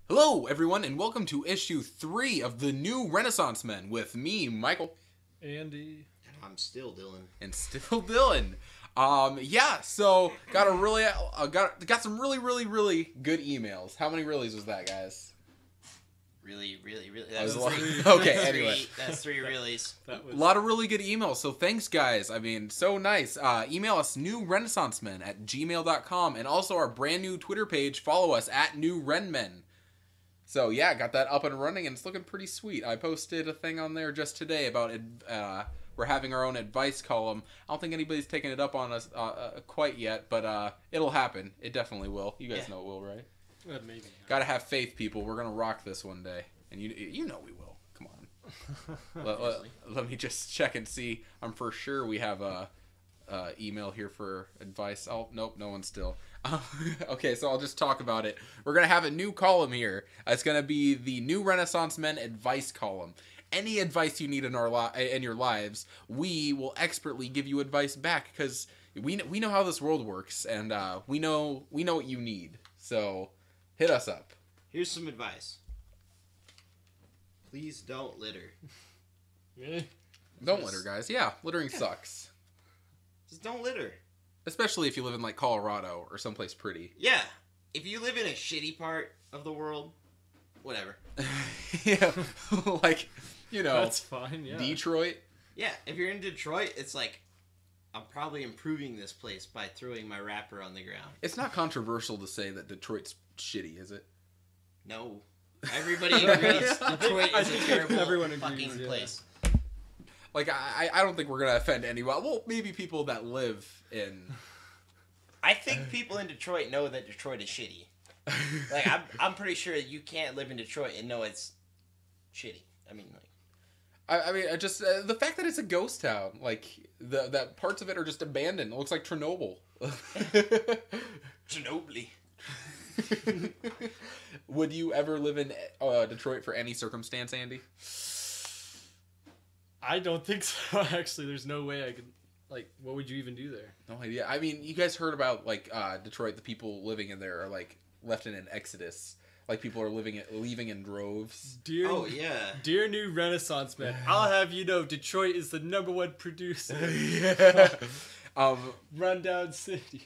Hello, everyone, and welcome to issue 3 of the New Renaissance Men with me, Michael. Andy. And I'm still Dylan. And still Dylan. So got some really good emails. How many reallys was that, guys? Really. That's Three. Okay, anyway. That's 3 reallys. A lot of really good emails, so thanks, guys. I mean, so nice. Email us, newrenaissancemen@gmail.com, and also our brand new Twitter page. Follow us at newrenmen. So, yeah, got that up and running, and it's looking pretty sweet. I posted a thing on there just today about we're having our own advice column. I don't think anybody's taken it up on us quite yet, but it'll happen. It definitely will. You guys know it will, right? Maybe. Gotta have faith, people. We're gonna rock this one day, and you know we will. Come on. Let me just check and see. I'm for sure we have a email here for advice. Oh, nope, no one still. Okay, so I'll just talk about it. We're gonna have a new column here. It's gonna be the New Renaissance Men advice column. Any advice you need in your lives, we will expertly give you advice back, because we know how this world works, and we know what you need. So hit us up. Here's some advice. Please don't litter. Really? Don't litter, guys. Yeah, littering sucks. Just don't litter. Especially if you live in, like, Colorado or someplace pretty. Yeah. If you live in a shitty part of the world, whatever. Yeah, like, That's fine, yeah. Detroit. Yeah, if you're in Detroit, it's like, I'm probably improving this place by throwing my wrapper on the ground. It's not controversial to say that Detroit's shitty, is it? No. Everybody agrees Detroit is a terrible fucking place. Like, I don't think we're going to offend anyone. Well, maybe people that live in... I think people in Detroit know that Detroit is shitty. Like, I'm pretty sure you can't live in Detroit and know it's shitty. I mean, like... I just... the fact that it's a ghost town, like, that parts of it are just abandoned. It looks like Chernobyl. Chernobyl. Would you ever live in Detroit for any circumstance, Andy? I don't think so, actually. There's no way I could... Like, what would you even do there? No idea. I mean, you guys heard about, like, Detroit, the people living in there are, like, left in an exodus. Like, people are leaving in droves. Dear New Renaissance Man, I'll have you know Detroit is the #1 producer. Yeah. Rundown cities.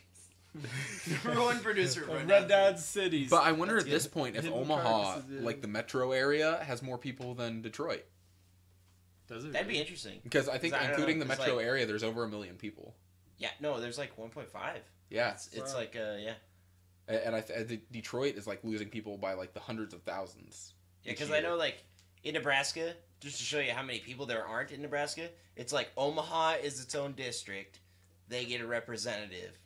#1 producer of Rundown cities. But I wonder at this point if Omaha, like the metro area, has more people than Detroit. Does it? That'd be interesting. Because I think including the metro area, there's over 1 million people. Yeah, no, there's like 1.5. Yeah. It's like, yeah. And I think Detroit is like losing people by like the hundreds of thousands. Yeah, because I know like in Nebraska, just to show you how many people there aren't in Nebraska, it's like Omaha is its own district. They get a representative.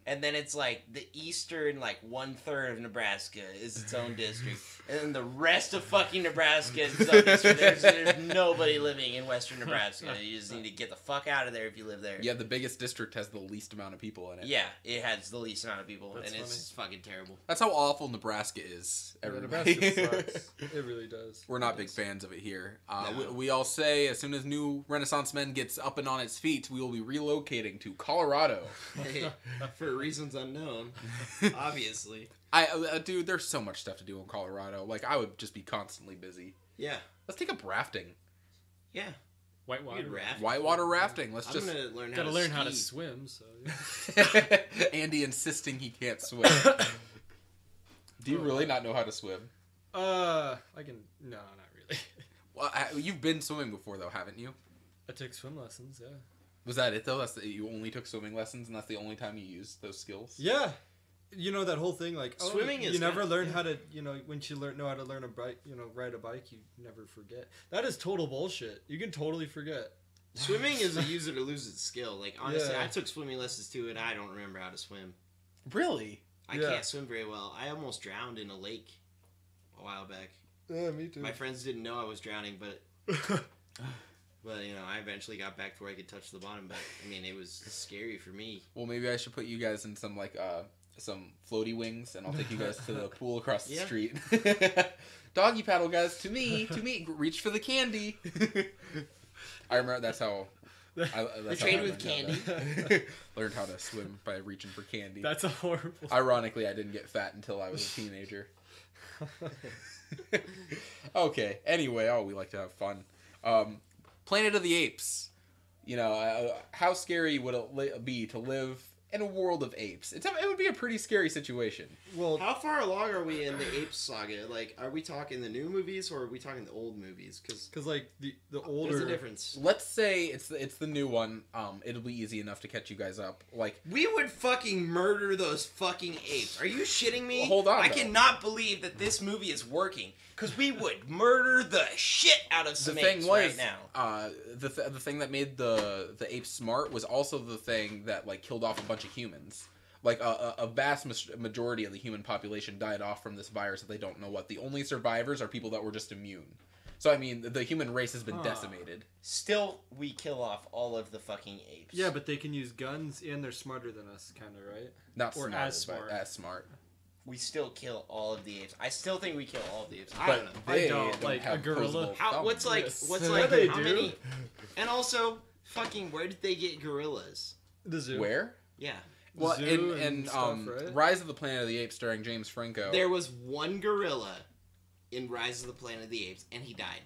And then it's like the eastern, like 1/3 of Nebraska is its own district. And then the rest of fucking Nebraska is its own district. There's nobody living in western Nebraska. You just need to get the fuck out of there if you live there. Yeah, the biggest district has the least amount of people in it. Yeah, it has the least amount of people. That's and it's fucking terrible. That's how awful Nebraska is. Nebraska sucks. It really does. We're not big fans of it here. No. We all say as soon as New Renaissance Men gets up and on its feet, we will be relocating to Colorado. For reasons unknown, obviously. Dude, there's so much stuff to do in Colorado. Like, I would just be constantly busy. Yeah. Let's take up rafting. Yeah. Whitewater rafting. Let's I'm gonna learn how to swim. So. Andy insisting he can't swim. Do you really not know how to swim? I can. No, not really. Well, you've been swimming before, though, haven't you? I took swim lessons. Yeah. Was that it, though? You only took swimming lessons, and that's the only time you used those skills? Yeah. You know that whole thing, like, swimming is... You never learn how to, once you know how to learn a bike, ride a bike, you never forget. That is total bullshit. You can totally forget. Swimming is a use it or lose it skill. Like, honestly, I took swimming lessons, too, and I don't remember how to swim. Really? I can't swim very well. I almost drowned in a lake a while back. Yeah, me too. My friends didn't know I was drowning, but... But, I eventually got back to where I could touch the bottom, but, it was scary for me. Well, maybe I should put you guys in some, like, some floaty wings, and I'll take you guys to the pool across the street. Doggy paddle, guys, to me, reach for the candy. I remember that's how... You trained with candy? Learned how to swim by reaching for candy. That's a horrible... Ironically, I didn't get fat until I was a teenager. Okay. Anyway, we like to have fun. Planet of the Apes. You know, how scary would it be to live in a world of apes? It would be a pretty scary situation. Well, How far along are we in the Ape saga? Like, are we talking the new movies or are we talking the old movies? because like the older There's a difference. Let's say it's the new one. It'll be easy enough to catch you guys up. Like, We would fucking murder those fucking apes. Are you shitting me? Well, hold on, I though. cannot believe that this movie is working because we would murder the shit out of the some thing apes was, right now. the thing that made the apes smart was also the thing that like killed off a bunch of humans. Like a vast majority of the human population died off from this virus that they don't know what. The only survivors are people that were just immune. So I mean, the human race has been decimated. Still, we kill off all of the fucking apes. Yeah, but they can use guns and they're smarter than us, kind of, right? Not Or smart, as but smart. as smart. we still kill all of the apes. I still think we kill all of the apes. I But don't know. they I don't, like, have a gorilla. opposable How? thumbs. What's like? Yes. What's Yeah, like? they How do. many? And also, fucking, where did they get gorillas? The zoo. Where? Yeah, Well, zoo in and stuff, right? Rise of the Planet of the Apes, starring James Franco. there was one gorilla in Rise of the Planet of the Apes, and he died.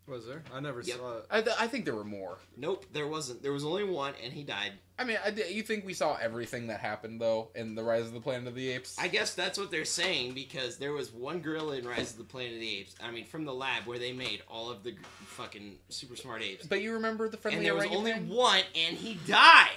Was there? I never Yep. saw it. I think there were more. Nope, there wasn't. There was only one, and he died. I mean, you think we saw everything that happened though in the Rise of the Planet of the Apes? I guess that's what they're saying because there was one gorilla in Rise of the Planet of the Apes. I mean, from the lab where they made all of the fucking super smart apes. But you remember the friendly And there was only orangutan? one, and he died.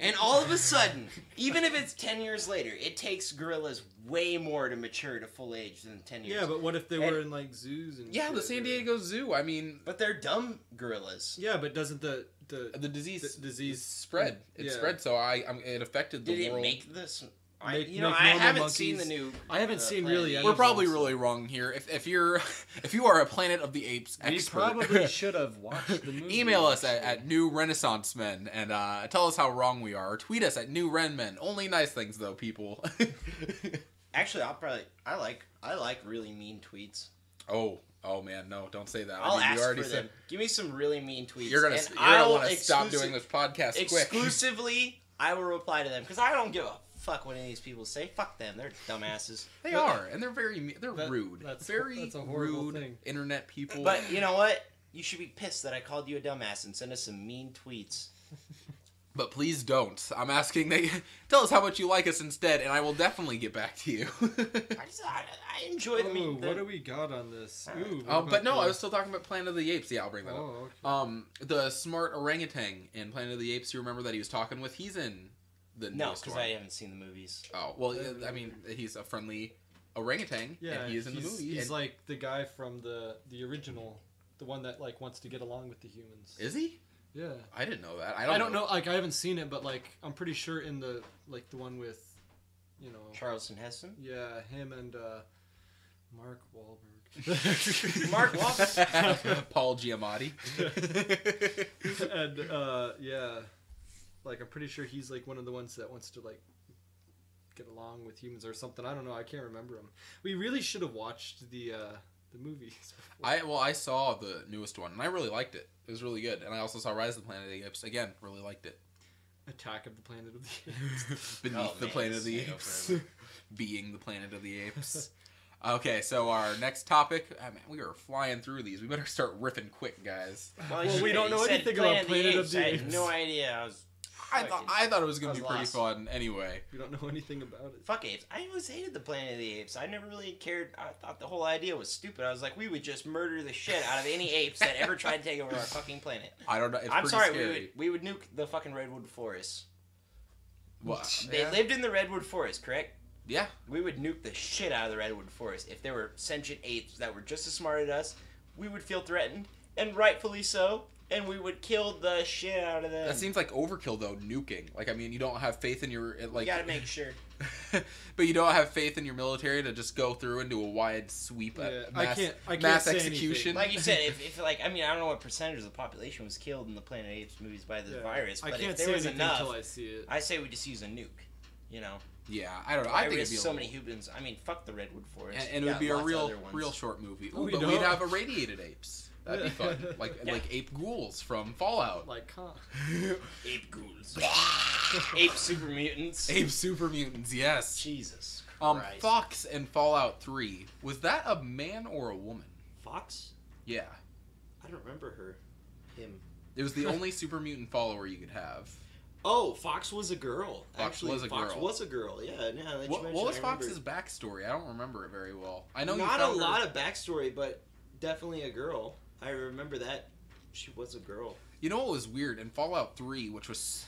And all of a sudden, even if it's 10 years later, it takes gorillas way more to mature to full age than 10 years. Yeah, but what if they were in like zoos and Yeah, shit, the San or- Diego Zoo. I mean, But they're dumb gorillas. Yeah, but doesn't the the disease The disease- spread. It yeah. spread, so it affected the Did it world. make this? Make- You know, make I normal haven't monkeys- seen the new. I haven't seen Planet really of any the We're of probably them, so- really wrong here. If you are a Planet of the Apes We expert, probably should have watched the movie. email us at New Renaissance Men and tell us how wrong we are. Or tweet us at New Ren Men. Only nice things though, people. Actually, I like really mean tweets. oh man, no, don't say that. I'll you ask already for said them. Give me some really mean tweets. you're gonna and want to I'll stop doing this podcast quick. exclusively. I will reply to them because I don't give a fuck what any of these people say. Fuck them. They're dumbasses. They are, and they're they're That- rude. that's Very a horrible rude thing. internet people. But you know what? You should be pissed that I called you a dumbass and send us some mean tweets. But please don't. I'm asking that tell us how much you like us instead, and I will definitely get back to you. I enjoy the Oh, mean. what do we got on this? Ooh, what But about no, the- I was still talking about Planet of the Apes. Yeah, I'll bring that up. Oh, okay. The smart orangutan in Planet of the Apes. You remember that he was talking with? He's in the No, newest because one. I haven't seen the movies. Oh well, I mean, he's a friendly orangutan, Yeah, and he is in the movie. He's and- like the guy from the original, the one that like wants to get along with the humans. is he? Yeah. I didn't know that. I don't know. Like I haven't seen it, but like I'm pretty sure in the like the one with, you know. Charleston Heston. Yeah, him and Mark Wahlberg. Mark Wahlberg. Paul Giamatti. And yeah, like I'm pretty sure he's like one of the ones that wants to like get along with humans or something. I don't know. I can't remember him. We really should have watched the movies. Before. I saw the newest one, and I really liked it. It was really good, and I also saw Rise of the Planet of the Apes. Again, really liked it. Attack of the Planet of the Apes. Beneath Oh, the man, Planet of the this may go Apes, forever. being the Planet of the Apes. Okay, so our next topic. Man, we are flying through these. We better start riffing quick, guys. Well, we don't know you said anything about Planet of Apes. the I had Apes. no idea. I thought it was gonna I was be pretty lost. fun. Anyway, We don't know anything about it. Fuck apes. I always hated the Planet of the Apes. I never really cared. I thought the whole idea was stupid. I was like, we would just murder the shit out of any apes that ever tried to take over our fucking planet. I don't know. It's I'm pretty sorry, scary. we would nuke the fucking redwood forest. Well, They yeah. lived in the redwood forest, correct? Yeah. We would nuke the shit out of the redwood forest. If there were sentient apes that were just as smart as us, we would feel threatened, and rightfully so, and we would kill the shit out of them. That seems like overkill, though. Nuking. Like, I mean, you don't have faith in your like. You gotta make sure. But you don't have faith in your military to just go through and do a wide sweep, Yeah, mass, I can't mass say execution. Like you said, if like, I mean, I don't know what percentage of the population was killed in the Planet of the Apes movies by this Yeah. virus, I but can't if there say was anything enough, until I see it. I say we just use a nuke. You know, Yeah, I don't know. I I think it'd risk be a so little- many humans. I mean, fuck the redwood forest. and it We would be got a lots of real, other ones. real short movie. Ooh, We but don't. we'd have irradiated apes. That'd be fun, like Yeah. like ape ghouls from Fallout. Like, huh? ape ghouls, ape super mutants. Ape super mutants, yes. Jesus Christ. Fox in Fallout 3, was that a man or a woman? Fox? Yeah. I don't remember him. It was the only super mutant follower you could have. Oh, Fox was a girl. Fox was a Fox girl. was a girl. Yeah. What was Fox's backstory? I don't remember it very well. I know not you a found lot her... of backstory, but definitely a girl. I remember that she was a girl. You know what was weird? In Fallout 3, which was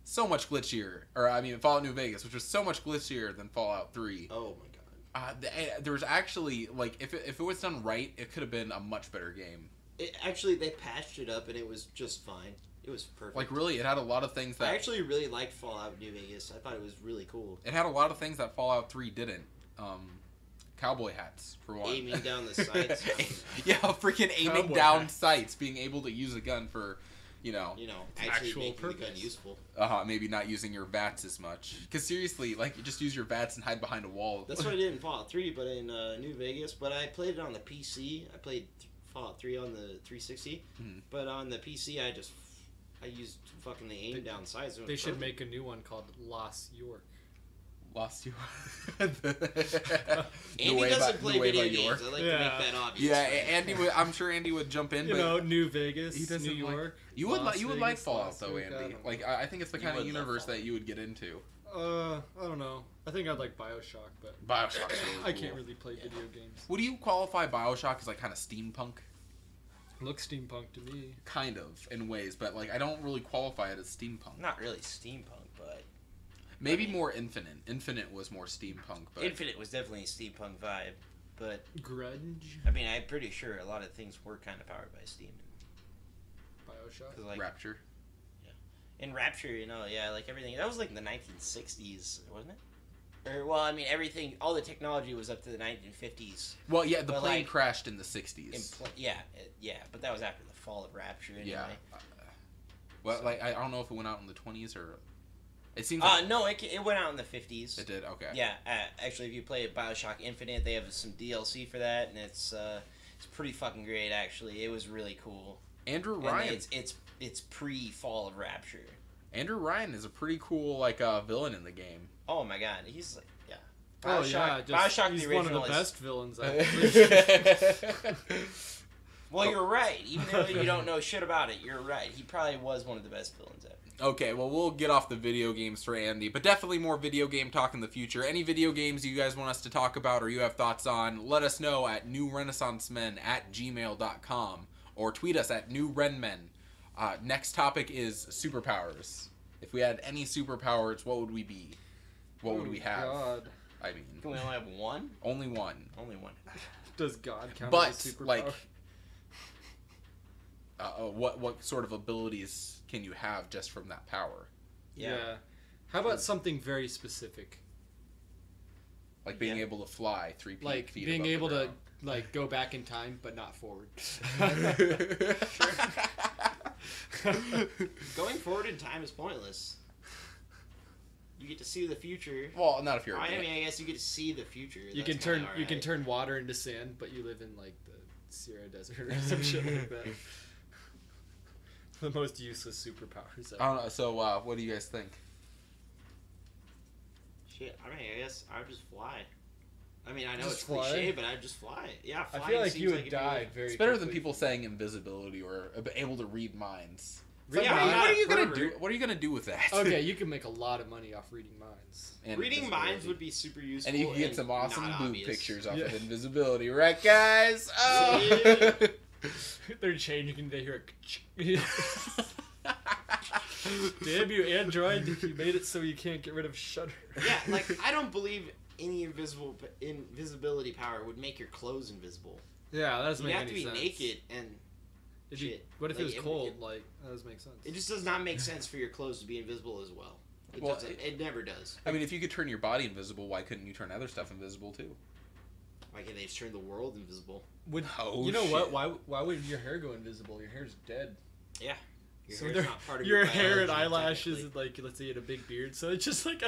so much glitchier, or I mean Fallout New Vegas, which was so much glitchier than Fallout 3. Oh my god. There was actually, like, if it was done right, it could have been a much better game. Actually, they patched it up and it was just fine. It was perfect. Like, really, it had a lot of things that... I actually really liked Fallout New Vegas. I thought it was really cool. It had a lot of things that Fallout 3 didn't. Cowboy hats, for one. Aiming down the sights. Yeah, freaking aiming Cowboy down hats. sights, being able to use a gun for, actually Actual making the gun purpose. useful. maybe not using your VATS as much. Because seriously, like, you just use your VATS and hide behind a wall. That's what I did in Fallout 3, but in New Vegas. But I played it on the PC. I played Fallout 3 on the 360. Mhm. But on the PC, I used fucking the aim down sights. They should make a new one called Lost York. Lost you. Andy doesn't play video games. I like to Yeah. make that obvious. Yeah, Andy would. I'm sure Andy would jump in. But New Vegas, he doesn't New like- York. you would Las you would Vegas, like Fallout Las though, Vegas, I Andy. don't know. Like I think it's the You kind of would love universe that Fallout. you would get into. I don't know. I think I'd like Bioshock, but Bioshock's really I cool. can't really play video games. Would you qualify Bioshock as like kind of steampunk? Looks steampunk to me. Kind of, in ways, but like I don't really qualify it as steampunk. Not really steampunk, but Maybe I mean- more Infinite. Infinite was more steampunk, but Infinite was definitely a steampunk vibe. But Grudge, I mean, I'm pretty sure a lot of things were kind of powered by steam. Bioshock. 'Cause, like Rapture. in Rapture, like everything that was like in the 1960s, wasn't it? Or well, I mean, everything, all the technology was up to the 1950s. Well, yeah, the But, plane like, crashed in the 60s. But that was after the fall of Rapture anyway. Yeah. Well, like I don't know if it went out in the 20s or it seems No, it went out in the 50s. it did. Okay. Yeah, actually, if you play Bioshock Infinite, they have some DLC for that, and it's pretty fucking great. Actually, it was really cool. Andrew And Ryan. it's pre-fall of Rapture. Andrew Ryan is a pretty cool villain in the game. Oh my god, he's like Oh yeah, Bioshock he's the one of original the is- best villains. Actually. Well, you're right. Even though you don't know shit about it, you're right. He probably was one of the best villains ever. Okay, well, we'll get off the video games for Andy, but definitely more video game talk in the future. Any video games you guys want us to talk about or you have thoughts on, let us know at newrenaissancemen@gmail.com or tweet us at newrenmen. Next topic is superpowers. If we had any superpowers, what would we be? What would we have? God. I mean, Can we only have one? only one. Only one. Does God count But, as a superpower? like, what sort of abilities can you have just from that power? Yeah. How about something very specific? Like being Yeah. able to fly 3 feet Like feet being above able the to ground. like go back in time but not forward. Going forward in time is pointless. You get to see the future. Well, not if you're. I mean, I guess you get to see the future. You That's can turn kinda you can alright. turn water into sand, but you live in like the Sierra Desert or some shit like that. The most useless superpowers ever. I don't know. So, what do you guys think? Shit, I mean, I guess I would just fly. I mean, I know Just it's fly? cliche, but I'd just fly. Yeah, I flying feel like seems you would it'd be die like- very It's better than quickly. people saying invisibility or able to read minds. Read Yeah, minds? I'm what not are you a gonna pervert. do? What are you gonna do with that? Okay, you can make a lot of money off reading minds. And Reading invisibility. minds would be super useful. And you can get some awesome not boob obvious. pictures off Yeah. of invisibility, right, guys? Oh. Yeah. They're changing. They hear a. Damn you, Android! You made it so you can't get rid of Shutter. Yeah, like I don't believe any invisibility power would make your clothes invisible. Yeah, that doesn't You'd make have to any be sense. naked, and It'd be- shit. what if Like, it was cold? Like that doesn't make sense. it just does not make sense for your clothes to be invisible as well. It, Well, doesn't, it never does. I mean, if you could turn your body invisible, why couldn't you turn other stuff invisible too? Like they've turned the world invisible. Would Oh, you know what? shit. Why would your hair go invisible? Your hair's dead. Yeah. Your So hair's they're- not part of your your hair and biology, eyelashes technically. and like let's say you had a big beard, so it's just like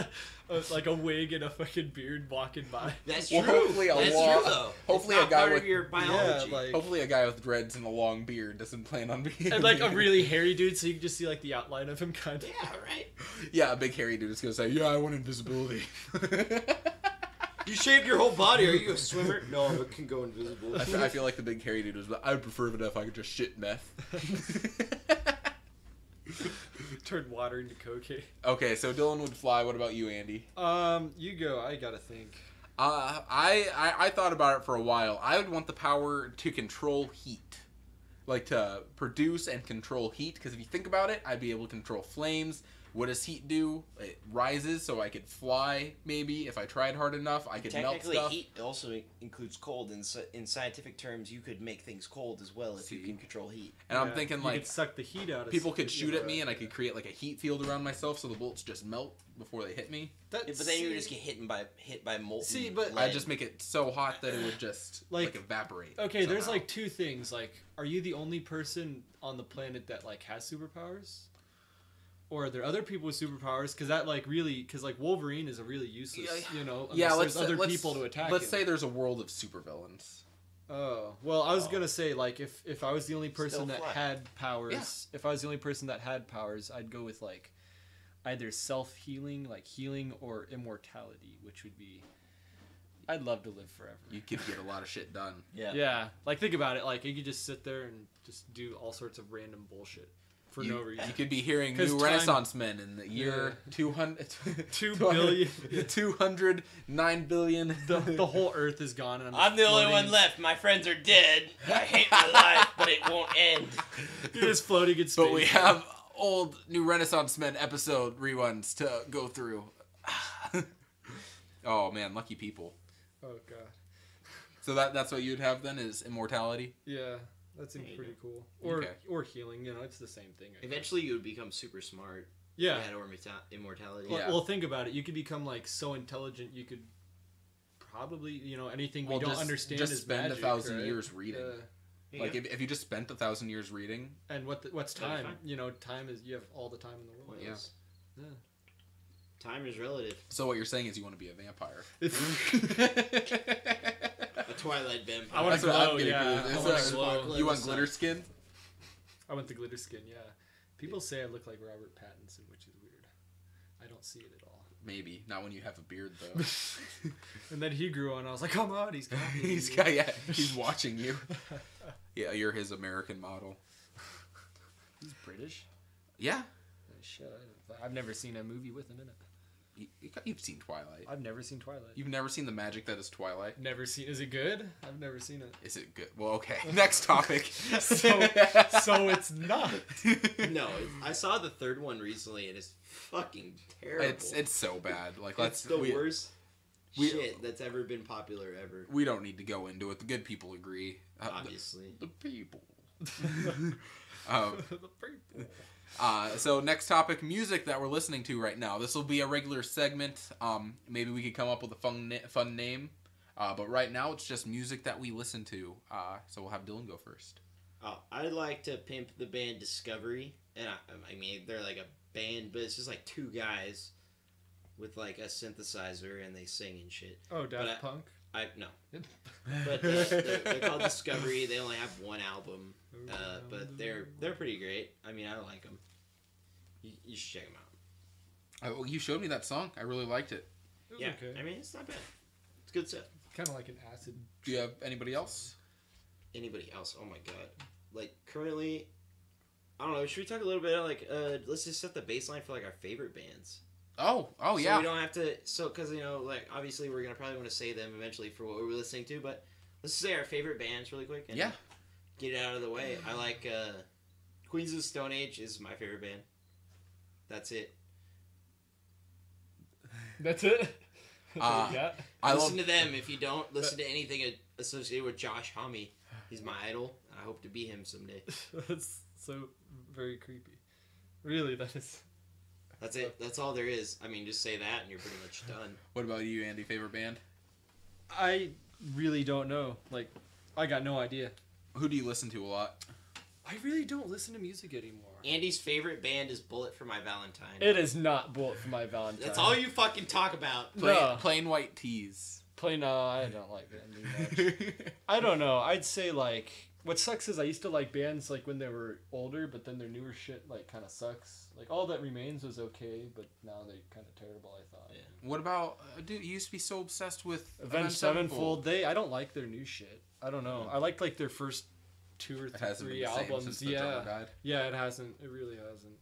a wig and a fucking beard walking by. That's Well, true. hopefully a That's long- true though. hopefully it's a not guy part with- of your biology. Yeah, like Hopefully, a guy with dreads and a long beard doesn't plan on being. and like a really hairy dude, so you can just see like the outline of him kind of. Yeah, right. Yeah, a big hairy dude is gonna say, "Yeah, I want invisibility." You shaved your whole body. Are you a swimmer? No, it can go invisible. I feel like the big hairy dude was. I would prefer it if I could just shit meth. Turned water into cocaine. Okay, so Dylan would fly. What about you, Andy? You go. I gotta think. I thought about it for a while. I would want the power to control heat. Like, to produce and control heat. Because if you think about it, I'd be able to control flames. What does heat do? It rises, so I could fly, maybe. If I tried hard enough, I could melt stuff. Technically, heat also includes cold. In scientific terms, you could make things cold as well if you can control heat. And I'm thinking, you like, could suck the heat out of people could shoot at me, and I could create, like, a heat field around myself so the bullets just melt before they hit me. But then you would just get hit by molten. See, but lead. I'd just make it so hot that it would just, like evaporate. Okay, somehow. there's, like, two things. Like, are you the only person on the planet that, like, has superpowers? Or are there other people with superpowers? Because that, like, really... Because, like, Wolverine is a really useless, you know... Unless there's other people to attack Let's him. say there's a world of supervillains. Oh. Well, I was gonna say, like, if I was the only person that fly. had powers... If I was the only person that had powers, I'd go with, like, either self-healing, like healing, or immortality, which would be... I'd love to live forever. You could get a lot of shit done. Yeah. Like, think about it. Like, you could just sit there and just do all sorts of random bullshit. For no reason. You could be hearing 'Cause new Renaissance men in the year 200... 2 billion. 209 billion. The whole Earth is gone. And I'm the only one left. My friends are dead. I hate my life, but it won't end. You're just floating in space. But we have old New Renaissance Men episode reruns to go through. Oh, man. Lucky people. Oh, God. So that's what you'd have then, is immortality? Yeah. That seems pretty cool. Or healing, you know, it's the same thing. Eventually, you would become super smart. Yeah. Or immortality. Well, think about it. You could become, like, so intelligent, you could probably, you know, anything we don't understand just is spend magic, 1,000 right? years reading. Like, if you just spent 1,000 years reading. And what's time? You know, time is, you have all the time in the world. Yeah. Time is relative. So what you're saying is you want to be a vampire. A Twilight vampire. I want to glow, yeah. I want to glow. You want glitter skin? I want the glitter skin, yeah. People say I look like Robert Pattinson, which is weird. I don't see it at all. Maybe. Not when you have a beard, though. And then he grew on, and I was like, come on, he's got me. He's watching you. Yeah, you're his American model. He's British? Yeah. Shit, I've never seen a movie with him in it. You've seen Twilight. I've never seen Twilight. You've never seen the magic that is Twilight? Never seen. Is it good? I've never seen it. Is it good? Well, okay. Next topic. so it's not. No, I saw the third one recently, and it's fucking terrible. It's so bad. Like, it's the worst shit that's ever been popular ever. We don't need to go into it. The good people agree. Obviously, the people. The people. So next topic, music that we're listening to right now. This will be a regular segment. Maybe we could come up with a fun name. But right now, it's just music that we listen to. So we'll have Dylan go first. I'd like to pimp the band Discovery. And I mean, they're like a band, but it's just like two guys with like a synthesizer and they sing and shit. Oh, Daft Punk? No. But they're called Discovery. They only have one album. But they're pretty great. I mean, I like them. You should check them out. You showed me that song. I really liked it. Yeah, okay. I mean, it's not bad. It's good stuff. Kind of like an acid. Do you have anybody else? Anybody else? Oh my god. Like, currently, I don't know. Should we talk a little bit like, let's just set the baseline for like our favorite bands. Oh, so yeah. We don't have to, because, you know, like, obviously we're going to probably want to say them eventually for what we're listening to, but let's just say our favorite bands really quick. And get it out of the way. I like, Queens of the Stone Age is my favorite band. That's it. That's it? I listen to them. If you don't, listen to anything associated with Josh Homme. He's my idol. I hope to be him someday. That's so very creepy. Really, that is... That's it. That's all there is. I mean, just say that and you're pretty much done. What about you, Andy? Favorite band? I really don't know. Like, I got no idea. Who do you listen to a lot? I really don't listen to music anymore. Andy's favorite band is Bullet for My Valentine. It is not Bullet for My Valentine. That's all you fucking talk about. Plain White Tees. No, I don't like it much. I don't know. I'd say, like, What sucks is I used to like bands like when they were older, but then their newer shit like kind of sucks. Like All That Remains was okay, but now they're kind of terrible. I thought. Yeah. What about dude? You used to be so obsessed with Avenged Sevenfold. I don't like their new shit. I don't know. I liked like their first 2 or 3 albums. Drummer died. Yeah, it hasn't. It really hasn't.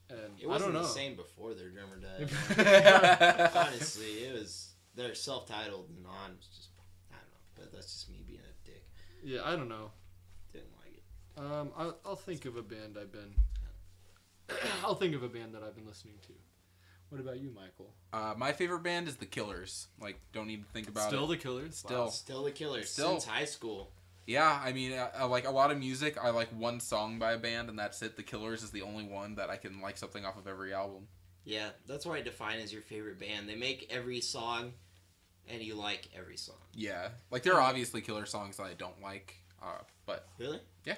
And It wasn't I don't know. the same before their drummer died. Honestly, it was they're self-titled and on. It's just I don't know, but that's just me being a dick. Yeah, I don't know. Didn't like it. I'll think of a band I've been. I'll think of a band that I've been listening to. What about you, Michael? My favorite band is the Killers. Like, don't even think about Still it. the Killers. Still the Killers since high school. Yeah, I mean, I like a lot of music. I like one song by a band, and that's it. The Killers is the only one that I can like something off of every album. Yeah, that's what I define as your favorite band. They make every song, and you like every song. Yeah, like there are obviously Killer songs that I don't like, but Really? Yeah.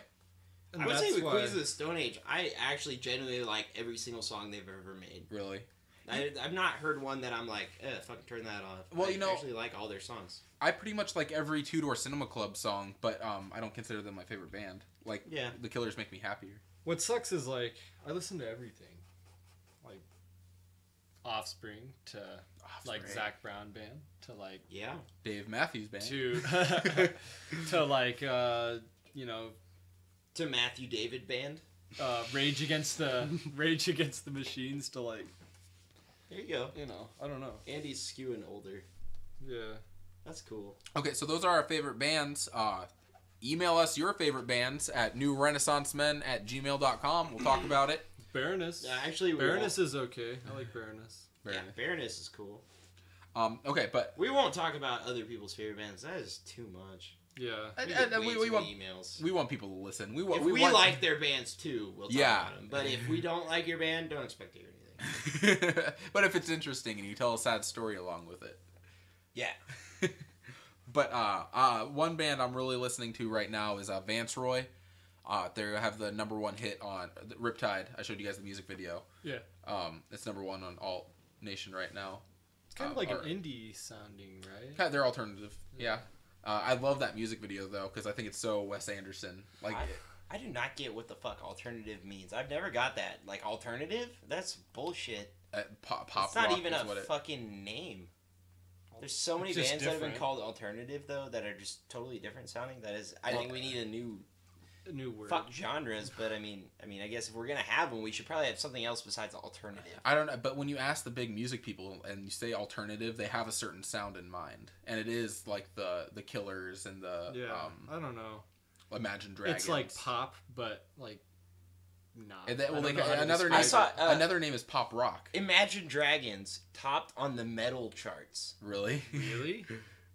And I would say with why- Queens of the Stone Age, I actually genuinely like every single song they've ever made. really, I've not heard one that I'm like, fucking turn that off. Well, I actually like all their songs. I pretty much like every Two Door Cinema Club song, but I don't consider them my favorite band. Like, Yeah. the Killers make me happier. What sucks is like I listen to everything, like Offspring to like Zach Brown band to like Yeah. Dave Matthews Band. to to like you know To Matthew David Band. Rage Against the Machines to like There you go. you know I don't know. Andy's skewing older. Yeah. That's cool. Okay, so those are our favorite bands. Email us your favorite bands at newrenaissancemen@gmail.com. We'll talk about it. Baroness. Actually, Baroness is okay. I like Baroness. Yeah, Baroness is cool. Okay, but We won't talk about other people's favorite bands. That is too much. Yeah. And- We and get way we too want many emails. we want people to listen. If we we want like their bands too, we'll talk Yeah. about them. But if we don't like your band, don't expect to hear anything. But if it's interesting and you tell a sad story along with it. Yeah. But one band I'm really listening to right now is Vance Roy. They have the #1 hit on Riptide. I showed you guys the music video. Yeah. It's #1 on Alt Nation right now. It's kind of like an indie sounding, right? They're alternative. Yeah. I love that music video though because I think it's so Wes Anderson. Like, I do not get what the fuck alternative means. I've never got that. Like, alternative? That's bullshit. pop It's not rock even is a what it. fucking name. There's so many Just bands that have been different. called alternative though that are just totally different sounding. That is, I think we need a new A new word. fuck genres. But I mean, I guess if we're gonna have one, we should probably have something else besides alternative. I don't know, but when you ask the big music people and you say alternative, they have a certain sound in mind, and it is like the Killers and the Yeah. I don't know. Imagine Dragons. It's like pop, but like not. And that, well, I don't like, know how to another describe name. it. Another name is pop rock. Imagine Dragons topped on the metal charts. Really? Really?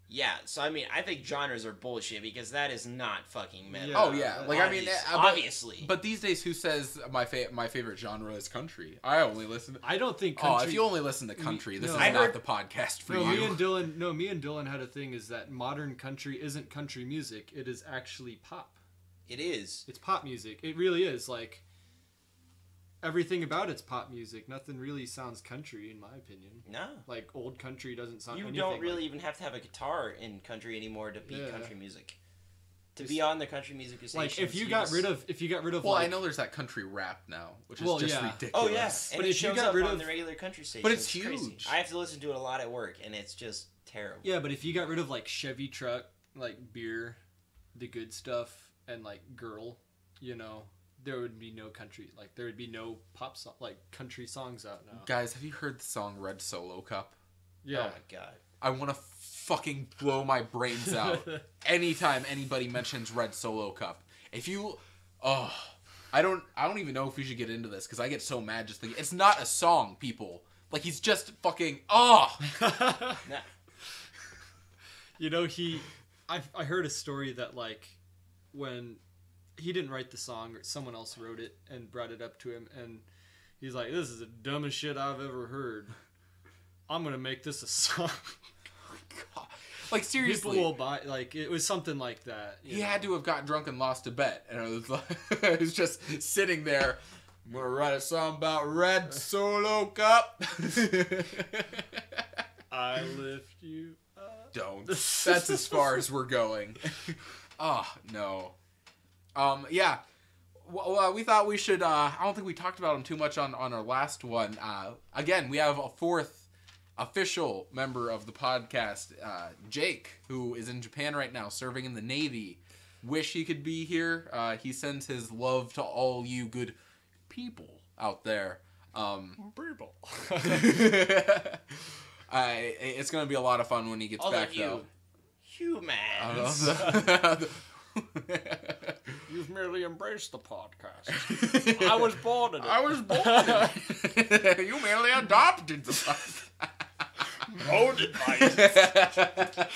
Yeah, so I mean, I think genres are bullshit because that is not fucking metal. Yeah. Oh yeah, like I mean, obviously. But these days, who says my favorite genre is country? I only listen. I don't think Oh, country. if you only listen to country, this no. is I not heard- the podcast for no, you. me and Dylan had a thing is that modern country isn't country music. It is actually pop. It is. It's pop music. It really is. Like everything about it's pop music. Nothing really sounds country, in my opinion. No. Like old country doesn't sound. You anything don't really like, even have to have a guitar in country anymore to be Yeah. country music. To It's- be on the country music stations. like if you got rid of Well, like, I know there's that country rap now, which is Well, just yeah. ridiculous. Oh yes, and But it if you shows got up rid on of- the regular country station. But it's crazy. huge. I have to listen to it a lot at work, and it's just terrible. Yeah, but if you got rid of like Chevy truck, like beer, the good stuff, and like girl, you know, there would be no country. Like there would be no pop song, like country songs out now. Guys, have you heard the song Red Solo Cup? Yeah. Oh my god. I want to fucking blow my brains out anytime anybody mentions Red Solo Cup. If you, I don't even know if we should get into this because I get so mad just thinking it's not a song, people. Like he's just fucking Nah. You know, I heard a story that like when he didn't write the song or someone else wrote it and brought it up to him and he's like, this is the dumbest shit I've ever heard. I'm gonna make this a song. God. Like seriously, People will buy, like it was something like that. he had to have got drunk and lost a bet, and it was like it was just sitting there. I'm gonna write a song about Red Solo Cup. I lift you up. Don't. That's as far as we're going. Oh no. Yeah. Well, we thought we should. I don't think we talked about him too much on our last one. Again, we have a fourth official member of the podcast, Jake, who is in Japan right now, serving in the Navy. Wish he could be here. He sends his love to all you good people out there. People. It's gonna be a lot of fun when he gets all back, of you though. humans. You've merely embraced the podcast. I was born in it. I was born in it. You merely adopted the podcast. Molded by it.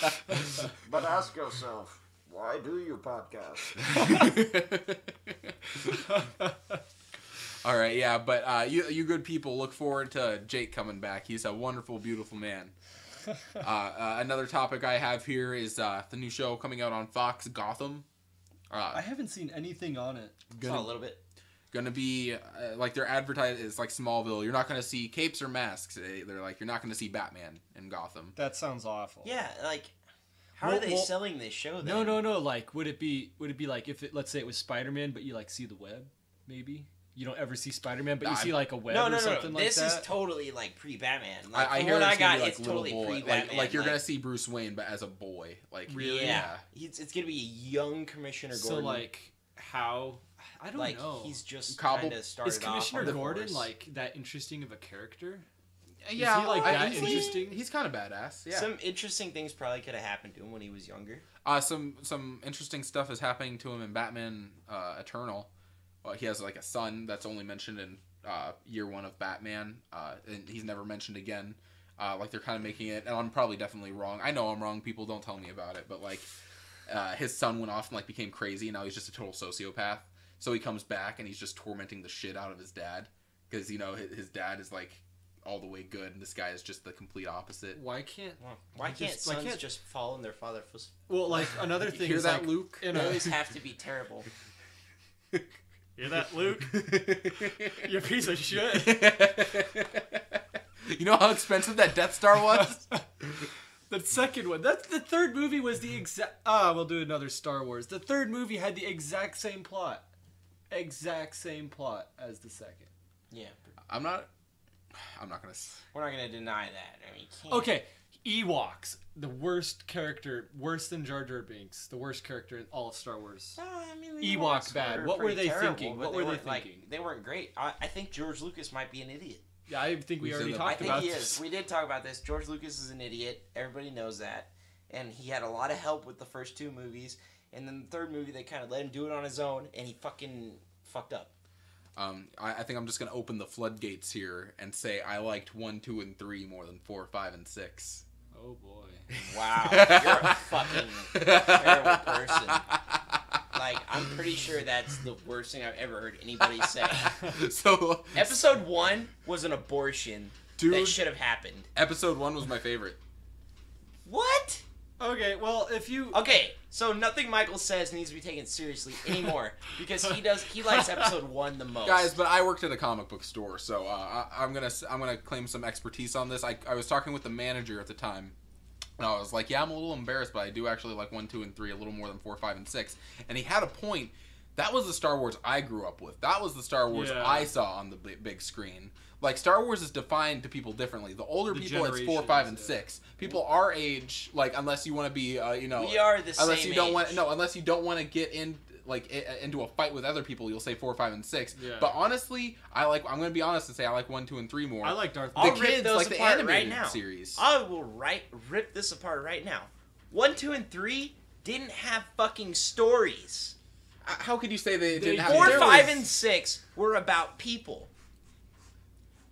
But ask yourself, why do you podcast? All right, yeah, but you good people, look forward to Jake coming back. He's a wonderful, beautiful man. Another topic I have here is the new show coming out on Fox, Gotham. I haven't seen anything on it. Saw a little bit. Gonna be like they're advertised. It's like Smallville. You're not gonna see capes or masks. They're like you're not gonna see Batman in Gotham. That sounds awful. Yeah, like how are they selling this show? Then? No. Like, would it be like if let's say it was Spider-Man, but you like see the web, maybe. You don't ever see Spider-Man, but you see like a web or something like that. This is totally like pre-Batman. Like, I hear what I got, like it's totally pre-Batman. Like you're gonna see Bruce Wayne, but as a boy. Like really? Yeah. It's gonna be a young Commissioner Gordon. So like how? I don't know. He's just kind of started Is Commissioner off on Gordon the like that interesting of a character? Yeah, is he like that interesting? He's kind of badass. Yeah. Some interesting things probably could have happened to him when he was younger. Some interesting stuff is happening to him in Batman Eternal. He has like a son that's only mentioned in year one of Batman, and he's never mentioned again. Like they're kind of making it, and I'm probably definitely wrong. I know I'm wrong. People don't tell me about it, but like his son went off and like became crazy, and now he's just a total sociopath. So he comes back and he's just tormenting the shit out of his dad because you know his dad is like all the way good, and this guy is just the complete opposite. Why can't sons just follow in their father's footsteps? Well, like another thing. Hear is that, like, Luke? They always have to be terrible. Hear that, Luke? You piece of shit. You know how expensive that Death Star was? The second one. That's the third movie was the exact. We'll do another Star Wars. The third movie had the exact same plot as the second. Yeah. I'm not gonna. We're not gonna deny that. I mean, you can't. Okay, Ewoks, the worst character, worse than Jar Jar Binks, the worst character in all of Star Wars. I mean, Ewoks bad. What were they thinking? What were they thinking? They weren't great. I think George Lucas might be an idiot. Yeah, I think we already talked about this. I think he is. We did talk about this. George Lucas is an idiot. Everybody knows that. And he had a lot of help with the first two movies. And then the third movie, they kind of let him do it on his own, and he fucking fucked up. I think I'm just gonna open the floodgates here and say I liked 1, 2, and 3 more than 4, 5, and 6. Oh boy! Wow, you're a fucking terrible person. Like, I'm pretty sure that's the worst thing I've ever heard anybody say. So Episode 1 was an abortion that should have happened. Episode 1 was my favorite. What? Okay, well, if you... Okay, so nothing Michael says needs to be taken seriously anymore because he likes episode 1 the most. Guys, but I worked at a comic book store, so I'm gonna claim some expertise on this. I was talking with the manager at the time, and I was like, yeah, I'm a little embarrassed, but I do actually like 1, 2, and 3 a little more than 4, 5, and 6. And he had a point. That was the Star Wars I grew up with. That was the Star Wars I saw on the big screen. Like, Star Wars is defined to people differently. The older people, it's 4, 5, and 6. People our age, like, unless you want to be, you know... We are the unless same you don't age. unless you don't want to get in, like, into a fight with other people, you'll say 4, 5, and 6. Yeah. But honestly, I'm going to be honest and say I like 1, 2, and 3 more. I like Darth I'll Vader. The rip kids those like the apart animated right now. series. I will rip this apart right now. 1, 2, and 3 didn't have fucking stories. How could you say they didn't have... 4, 5, and 6 were about people.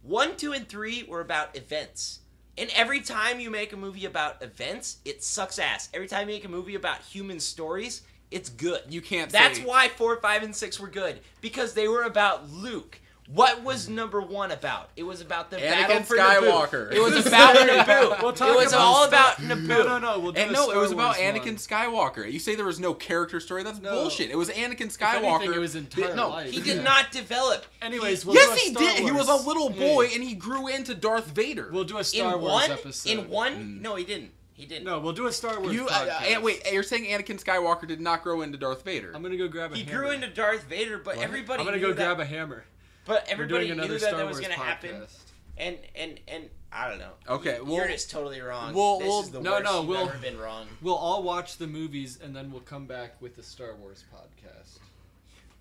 1, 2, and 3 were about events. And every time you make a movie about events, it sucks ass. Every time you make a movie about human stories, it's good. You can't That's say... why 4, 5, and 6 were good. Because they were about Luke. What was number 1 about? It was about the battle for Skywalker. Naboo. It was about Naboo. We'll talk It was about all stuff. about Naboo. No. We'll do And a no, it was Star about Wars Anakin one. Skywalker. You say there was no character story? That's No. bullshit. It was Anakin If Skywalker. anything, it was entire life. He did not develop. Anyways, we'll do a Yes, he Star did. He was a Wars. little boy, and he grew into Darth Vader. We'll do a In Star Wars one, episode. in one, no, he didn't. He didn't. No, we'll do a Star Wars podcast. Wait, you're saying Anakin Skywalker did not grow into Darth Vader? I'm gonna go grab a hammer. He grew into Darth Vader, but What? everybody I'm gonna knew go that, grab a hammer. But We're everybody doing knew another that Star that was Wars going to happen. podcast. And I don't know. Okay, You're just totally wrong. we'll- This is the no, worst no, you've we'll- ever been wrong. We'll all watch the movies and then we'll come back with the Star Wars podcast.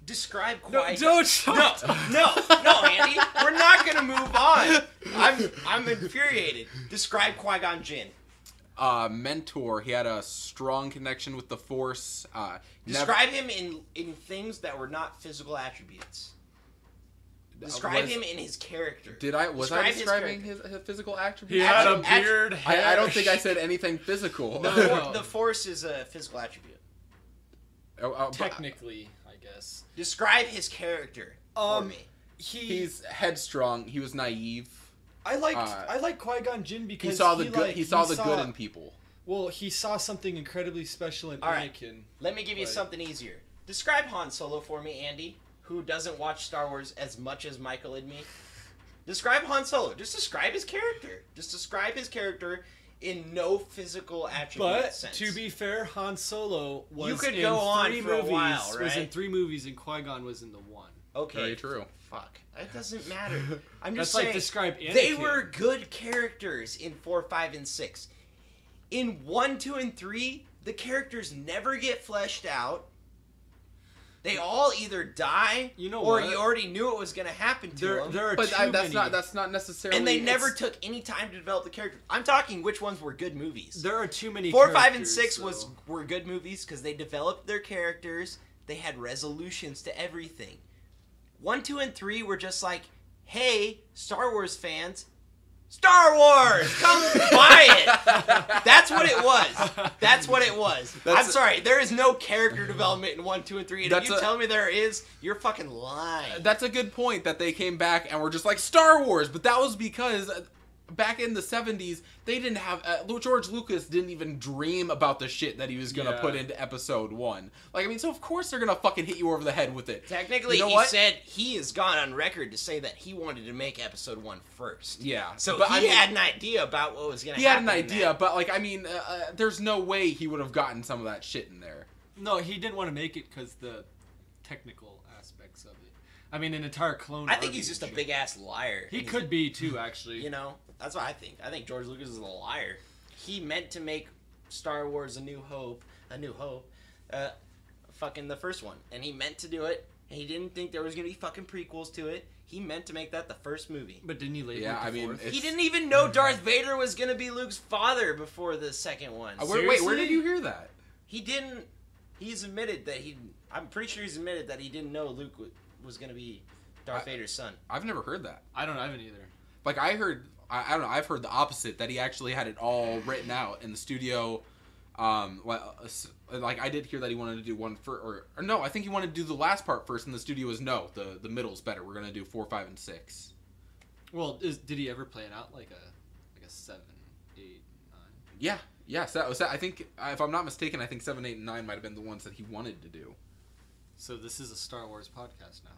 Describe No, Qui-Gon. don't. No, Andy. We're not going to move on. I'm infuriated. Describe Qui-Gon Jinn. Mentor. He had a strong connection with the Force. Describe him in things that were not physical attributes. Describe him in his character. Was I describing his physical attributes? He had a beard, hair. I don't think I said anything physical. No. The Force is a physical attribute. Technically, I guess. Describe his character for me. He's headstrong. He was naive. I like Qui-Gon Jinn because He saw the good. He saw the good in people. Well, he saw something incredibly special in All right. Anakin. Let me give you something easier. Describe Han Solo for me, Andy, who doesn't watch Star Wars as much as Michael and me. Describe Han Solo. Just describe his character. Just describe his character in no physical attribute But sense. to be fair, Han Solo was You could in go on 3 for a movies. while, Was in right? 3 movies, and Qui-Gon was in the 1. Okay. Very true. Fuck. That doesn't matter. I'm just That's like saying. describe Anakin. They were good characters in 4, 5, and 6. In 1, 2, and 3, the characters never get fleshed out. They all either die, You know or what? you already knew it was going to happen to them. There are But too that's many. that's not necessarily. And they it's- never took any time to develop the characters. I'm talking which ones were good movies. There are too many. 4, 5, and characters, 6 though. were good movies because they developed their characters. They had resolutions to everything. 1, 2, and 3 were just like, hey, Star Wars fans, Star Wars, come buy it. That's what it was. That's what it was. I'm sorry, there is no character development in 1, 2, and 3. And if you tell me there is, you're fucking lying. That's a good point that they came back and were just like Star Wars, but that was because back in the 70s they didn't have George Lucas didn't even dream about the shit that he was gonna put into episode 1. Like, I mean, so of course they're gonna fucking hit you over the head with it. Technically, you know he what? said he has gone on record to say that he wanted to make episode 1 first. Yeah, So but he had an idea about what was going to he had happen. an in idea, that. but like, I mean, there's no way he would have gotten some of that shit in there. No, he didn't want to make it because the technical aspects of it. I mean, an entire clone. I think army he's just a and big shit. ass liar. He And he's could be too, actually. You know, that's what I think. I think George Lucas is a liar. He meant to make Star Wars A New Hope, fucking the first one, and he meant to do it. And he didn't think there was gonna be fucking prequels to it. He meant to make that the first movie. But didn't he label Yeah, it the I mean, fourth? it's- He didn't even know Darth Vader was gonna be Luke's father before the second one. Wait, where Seriously? did you hear that? He didn't. He's admitted that he. I'm pretty sure he's admitted that he didn't know Luke was gonna be Darth Vader's son. I've never heard that. I haven't either. Like, I don't know, I've heard the opposite, that he actually had it all written out in the studio. Like, I did hear that he wanted to do one or no, I think he wanted to do the last part first, and the studio was no, the middle's better. We're gonna do 4, 5, and 6. Well, did he ever plan out like a 7, 8, 9? Yeah. So that was that. I think, if I'm not mistaken, I think 7, 8, and 9 might have been the ones that he wanted to do. So this is a Star Wars podcast now.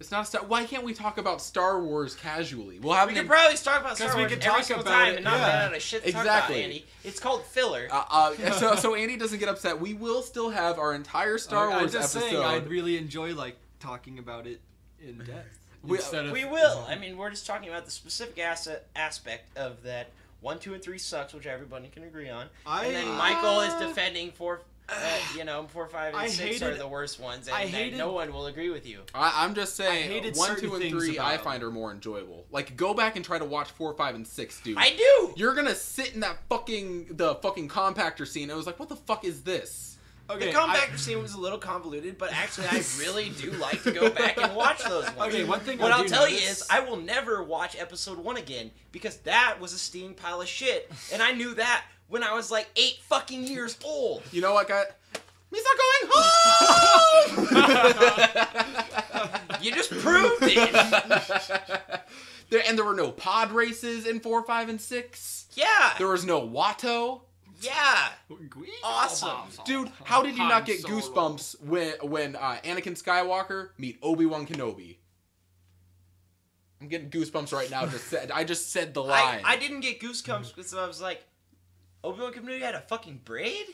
It's not Star. Why can't we talk about Star Wars casually? We'll have We an could probably talk about Star 'Cause we Wars could every talk single about time it, and not yeah. run out of shit to talk Exactly. about, Andy. It's called filler. so Andy doesn't get upset. We will still have our entire Star I'm Wars just episode. saying, I'd really enjoy like talking about it in depth. Instead of, We will. I mean, we're just talking about the specific aspect of that 1, 2, and 3 sucks, which everybody can agree on. And then Michael is defending 4, 5, and 6 are the worst ones, and no one will agree with you. I'm just I saying, hated 1, certain 2, and things 3 I about find are more enjoyable. Like, go back and try to watch 4, 5, and 6, dude. I do! You're gonna sit in that fucking compactor scene. It was like, what the fuck is this? Okay, The compactor scene was a little convoluted, but actually I really do like to go back and watch those ones. Okay, one thing What I I'll do tell you notice- is I will never watch episode 1 again because that was a steaming pile of shit, and I knew that when I was like 8 fucking years old. You know what, guy? He's not going home! You just proved it. There were no pod races in 4, 5, and 6. Yeah. There was no Watto. Yeah. Awesome. Dude, how did you not get Han Solo. goosebumps when Anakin Skywalker meet Obi-Wan Kenobi? I'm getting goosebumps right now. I just said the line. I didn't get goosebumps because I was like, Obi-Wan Kenobi had a fucking braid?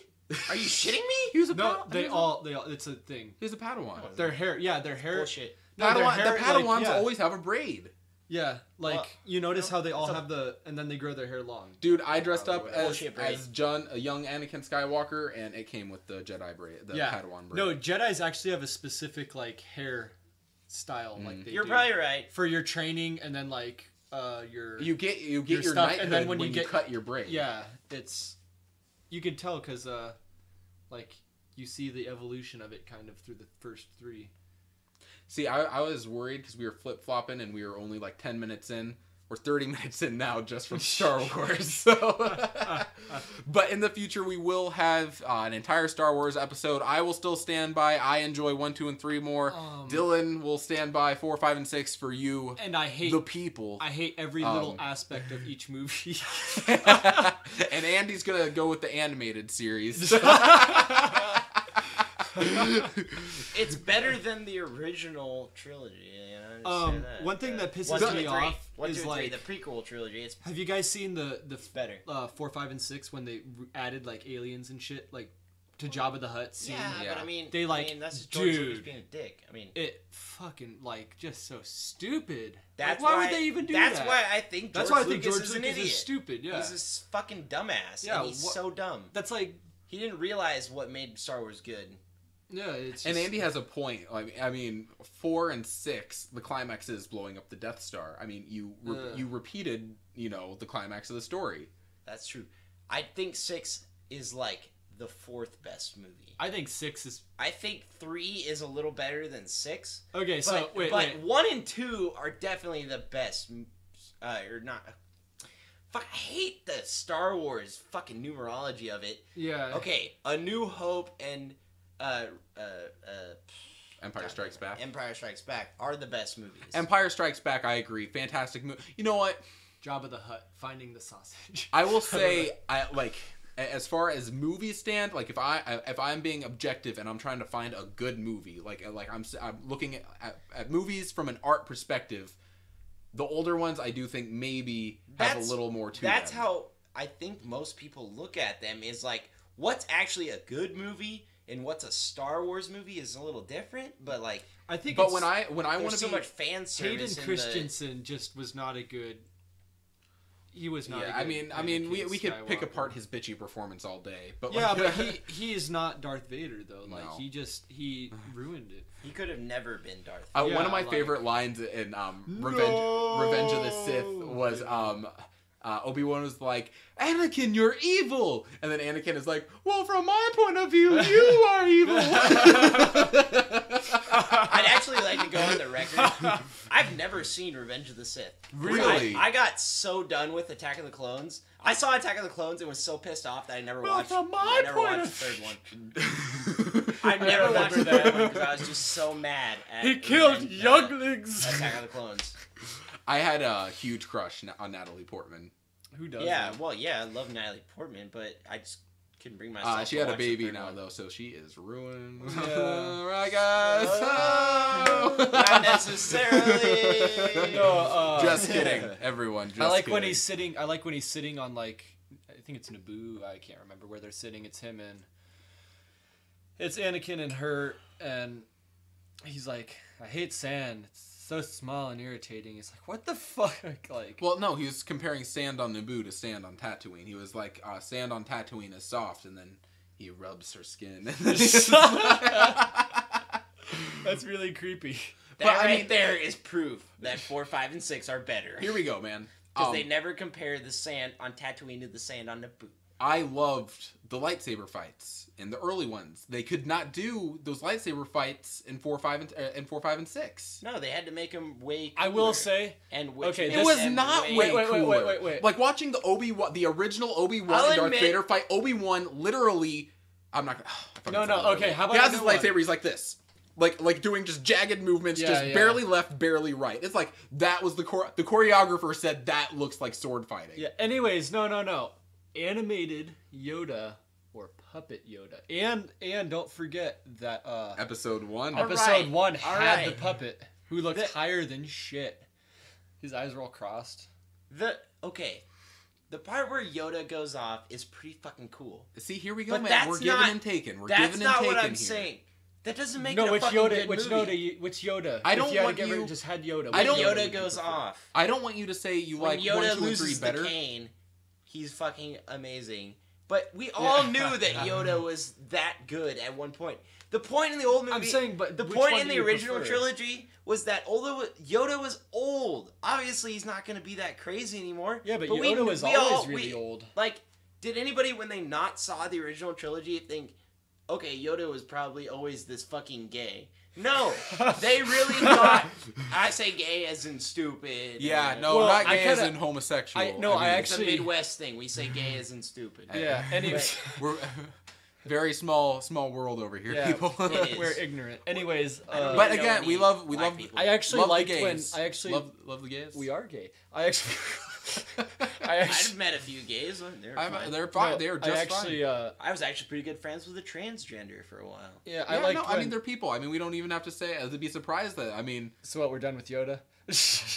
Are you shitting me? He was a No, they all. It's a thing. He was a Padawan. Their hair, their hair. Bullshit. No, their hair, the Padawans yeah. always have a braid. Yeah, Well, you notice how they all have and then they grow their hair long. Dude, I dressed up as Bullshit braid. a young Anakin Skywalker, and it came with the Jedi braid, the Padawan braid. No, Jedis actually have a specific hair style You're probably right. for your training, and then your You get your stuff, knighthood and then when when you get cut your braid. Yeah, you can tell because you see the evolution of it kind of through the first 3. See, I was worried because we were flip-flopping and we were only 10 minutes in. We're 30 minutes in now just from Star Wars. So, but in the future, we will have an entire Star Wars episode. I will still stand by. I enjoy 1, 2, and 3 more. Dylan will stand by 4, 5, and 6 for you. And I hate the people. I hate every little aspect of each movie. And Andy's going to go with the animated series. It's better than the original trilogy. You know, one thing that pisses 1, 2, me 3. off 1, 2, is 3, the prequel trilogy. It's have you guys seen the better. 4, 5, and 6 when they added aliens and shit to Jabba the Hutt scene? Yeah, but I mean, they that's just George Lucas dude, being a dick. I mean, it fucking just so stupid. That's why would they even do that? That's why I think George Lucas is an idiot. Is stupid. Yeah, he's this fucking dumbass. Yeah, and he's so dumb. That's he didn't realize what made Star Wars good. Yeah, it's and Andy has a point. I mean, 4 and 6, the climax is blowing up the Death Star. I mean, you repeated, the climax of the story. That's true. I think 6 is the 4th best movie. I think 6 is. I think 3 is a little better than 6. Okay, so wait. 1 and 2 are definitely the best. Or not. Fuck, I hate the Star Wars fucking numerology of it. Yeah. Okay, A New Hope and Empire Strikes Back. Empire Strikes Back are the best movies. Empire Strikes Back, I agree. Fantastic movie. You know what? Jabba the Hutt finding the sausage. I will say, as far as movies stand, if I'm being objective and I'm trying to find a good movie, I'm looking at movies from an art perspective, the older ones I do think maybe have a little more to them. That's how I think most people look at them. Is what's actually a good movie and what's a Star Wars movie is a little different, but I think. But when I want to so much fan service. Hayden Christensen just was not a good. He was not. Yeah, I mean, we could pick apart his bitchy performance all day, but but he is not Darth Vader though. No. he ruined it. He could have never been Darth. One of my favorite lines in Revenge of the Sith was Obi-Wan was like, "Anakin, you're evil," and then Anakin is like, "Well, from my point of view, you are evil." I'd actually like to go on the record. I've never seen Revenge of the Sith. Really? I got so done with Attack of the Clones. I saw Attack of the Clones and was so pissed off that I never watched. I never watched the third one. I never watched the third one because I was just so mad at. He killed younglings. Attack of the Clones. I had a huge crush on Natalie Portman. Who does? Yeah, well, I love Natalie Portman, but I just couldn't bring myself. She to had a watch baby the third now one. though, so she is ruined. Yeah. Right, guys? Not necessarily. No, just kidding, everyone. Just I like kidding. when he's sitting. I like when he's sitting on I think it's Naboo. I can't remember where they're sitting. It's him and it's Anakin and her, and he's like, "I hate sand. It's so small and irritating." It's like, what the fuck? Well, no, he was comparing sand on Naboo to sand on Tatooine. He was like, sand on Tatooine is soft, and then he rubs her skin. That's really creepy. That there is proof that 4, 5, and 6 are better. Here we go, man. Because they never compare the sand on Tatooine to the sand on Naboo. I loved the lightsaber fights in the early ones. They could not do those lightsaber fights in 4, 5, and 6. No, they had to make them way cooler. I will say, and okay, it was not way cooler. Wait. Like watching the original Obi-Wan and Darth Vader fight. Obi-Wan literally, I'm not gonna. No. Okay, how about he has his lightsaber? He's like this. Like doing just jagged movements, barely left, barely right. It's like that was the choreographer said that looks like sword fighting. Yeah. Anyways, no. Animated Yoda or puppet Yoda, and don't forget that Episode 1. Episode 1 had the right. puppet who looked higher than shit. His eyes were all crossed. The part where Yoda goes off is pretty fucking cool. See, here we go, But man. We're that's giving not- and taking. We're That's giving and not taking what I'm here. saying. That doesn't make No, it a which fucking Yoda? good Which movie. Yoda? Which Yoda? I don't if you had want to get rid you- of just had Yoda. I which don't- Yoda would you goes prefer? off. I don't want you to say you When like Yoda 1, 2, and 3 loses better. the cane, he's fucking amazing. But we all knew that Yoda was that good at one point. The point in the old movie, I'm saying, but the which point one in do the you original prefer? trilogy was that Yoda was old. Obviously, he's not going to be that crazy anymore. Yeah, but we Yoda was we always all- really we- old. Like, did anybody, when they not saw the original trilogy, think, okay, Yoda was probably always this fucking gay? No, they really thought. I say gay as in stupid. Yeah, and- no, Well, not I gay as kinda- in homosexual. I- no, I It's a actually- Midwest thing. We say gay as in stupid. Yeah, anyways. We're very small world over here, Yeah, people. It is. We're ignorant. Anyways, I don't But know again, we any love black people. I actually love the liked when gays. I actually love the gays. we are gay. I actually I've met a few gays. They're fine. They're fine. no, They are just I actually I was actually pretty good friends with a transgender for a while. yeah, fine. I like I mean, they're people. I mean, we don't even have to say to be surprised that. I mean, So what, we're done with Yoda?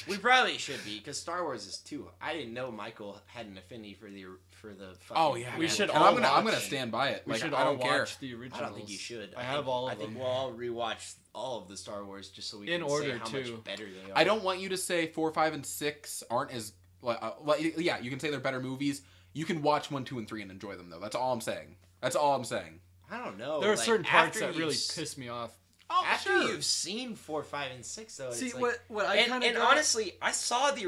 We probably should be, because Star Wars is too. I didn't know Michael had an affinity for the fucking. oh yeah, We man. should And all I'm gonna watch- stand by it. We Like should I all don't care. watch the originals. I don't think you should. I have all of I think them. we'll all rewatch all of the Star Wars just so we In can order, say how too. much better they are. I don't want you to say 4, 5, and 6 aren't as yeah. You can say they're better movies. You can watch 1, 2, and 3 and enjoy them though. That's all I'm saying. That's all I'm saying. I don't know. There are like, certain parts after that really you've- piss me off. Oh, After you've seen 4, 5, and 6, though, See it's like, what I and kind of honestly, I saw the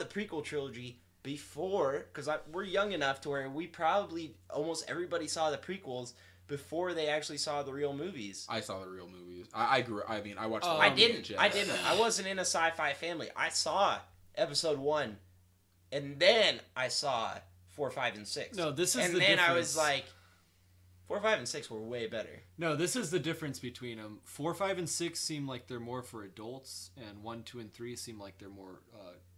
prequel trilogy before, because we're young enough to where we probably almost everybody saw the prequels before they actually saw the real movies. I saw the real movies. I grew. I mean, I watched. The I real didn't. movies, I yeah. didn't. I wasn't in a sci-fi family. I saw Episode 1, and then I saw 4, 5, and 6. No, this is and the then difference. I was like, 4, 5, and 6 were way better. No, this is the difference between them. 4, 5, and 6 seem like they're more for adults, and 1, 2, and 3 seem like they're more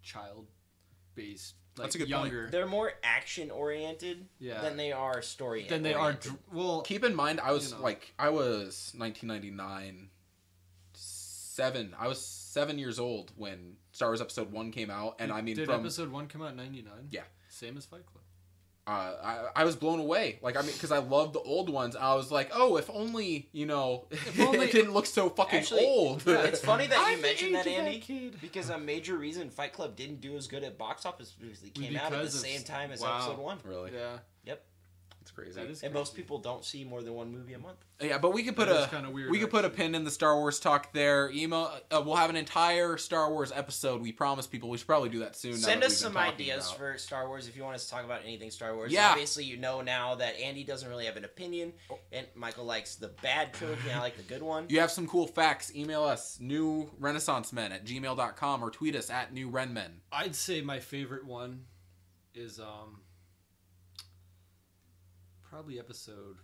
child-based. Like That's a good point. younger. They're more action-oriented Yeah. than they are story. Than they are. Well, Keep in mind, I was You know. I was 1999, 7. I was 7 years old when Star Wars Episode 1 came out, and I mean, did from Episode 1 come out in 99? Yeah. Same as Fight Club. I was blown away. Like, I mean, because I loved the old ones. I was like, oh, if only only- it didn't look so fucking Actually, old. It's funny that I'm you the mentioned that, age of that Andy, kid. because a major reason Fight Club didn't do as good at box office because it came out at the Because of- same time as wow. Episode 1. Really, Yeah. it's crazy. That is And most people don't see more than one movie a month. Yeah, but we could put That is a kinda weird, we could put a actually. pin in the Star Wars talk there. Email. We'll have an entire Star Wars episode. We promise people. We should probably do that soon. now Send that us we've been some talking ideas about- for Star Wars if you want us to talk about anything Star Wars. Yeah. Obviously, you know now that Andy doesn't really have an opinion, and Michael likes the bad trilogy, and I like the good one. You have some cool facts, email us, newrenaissancemen@gmail.com, or tweet us at newrenmen. I'd say my favorite one is probably Episode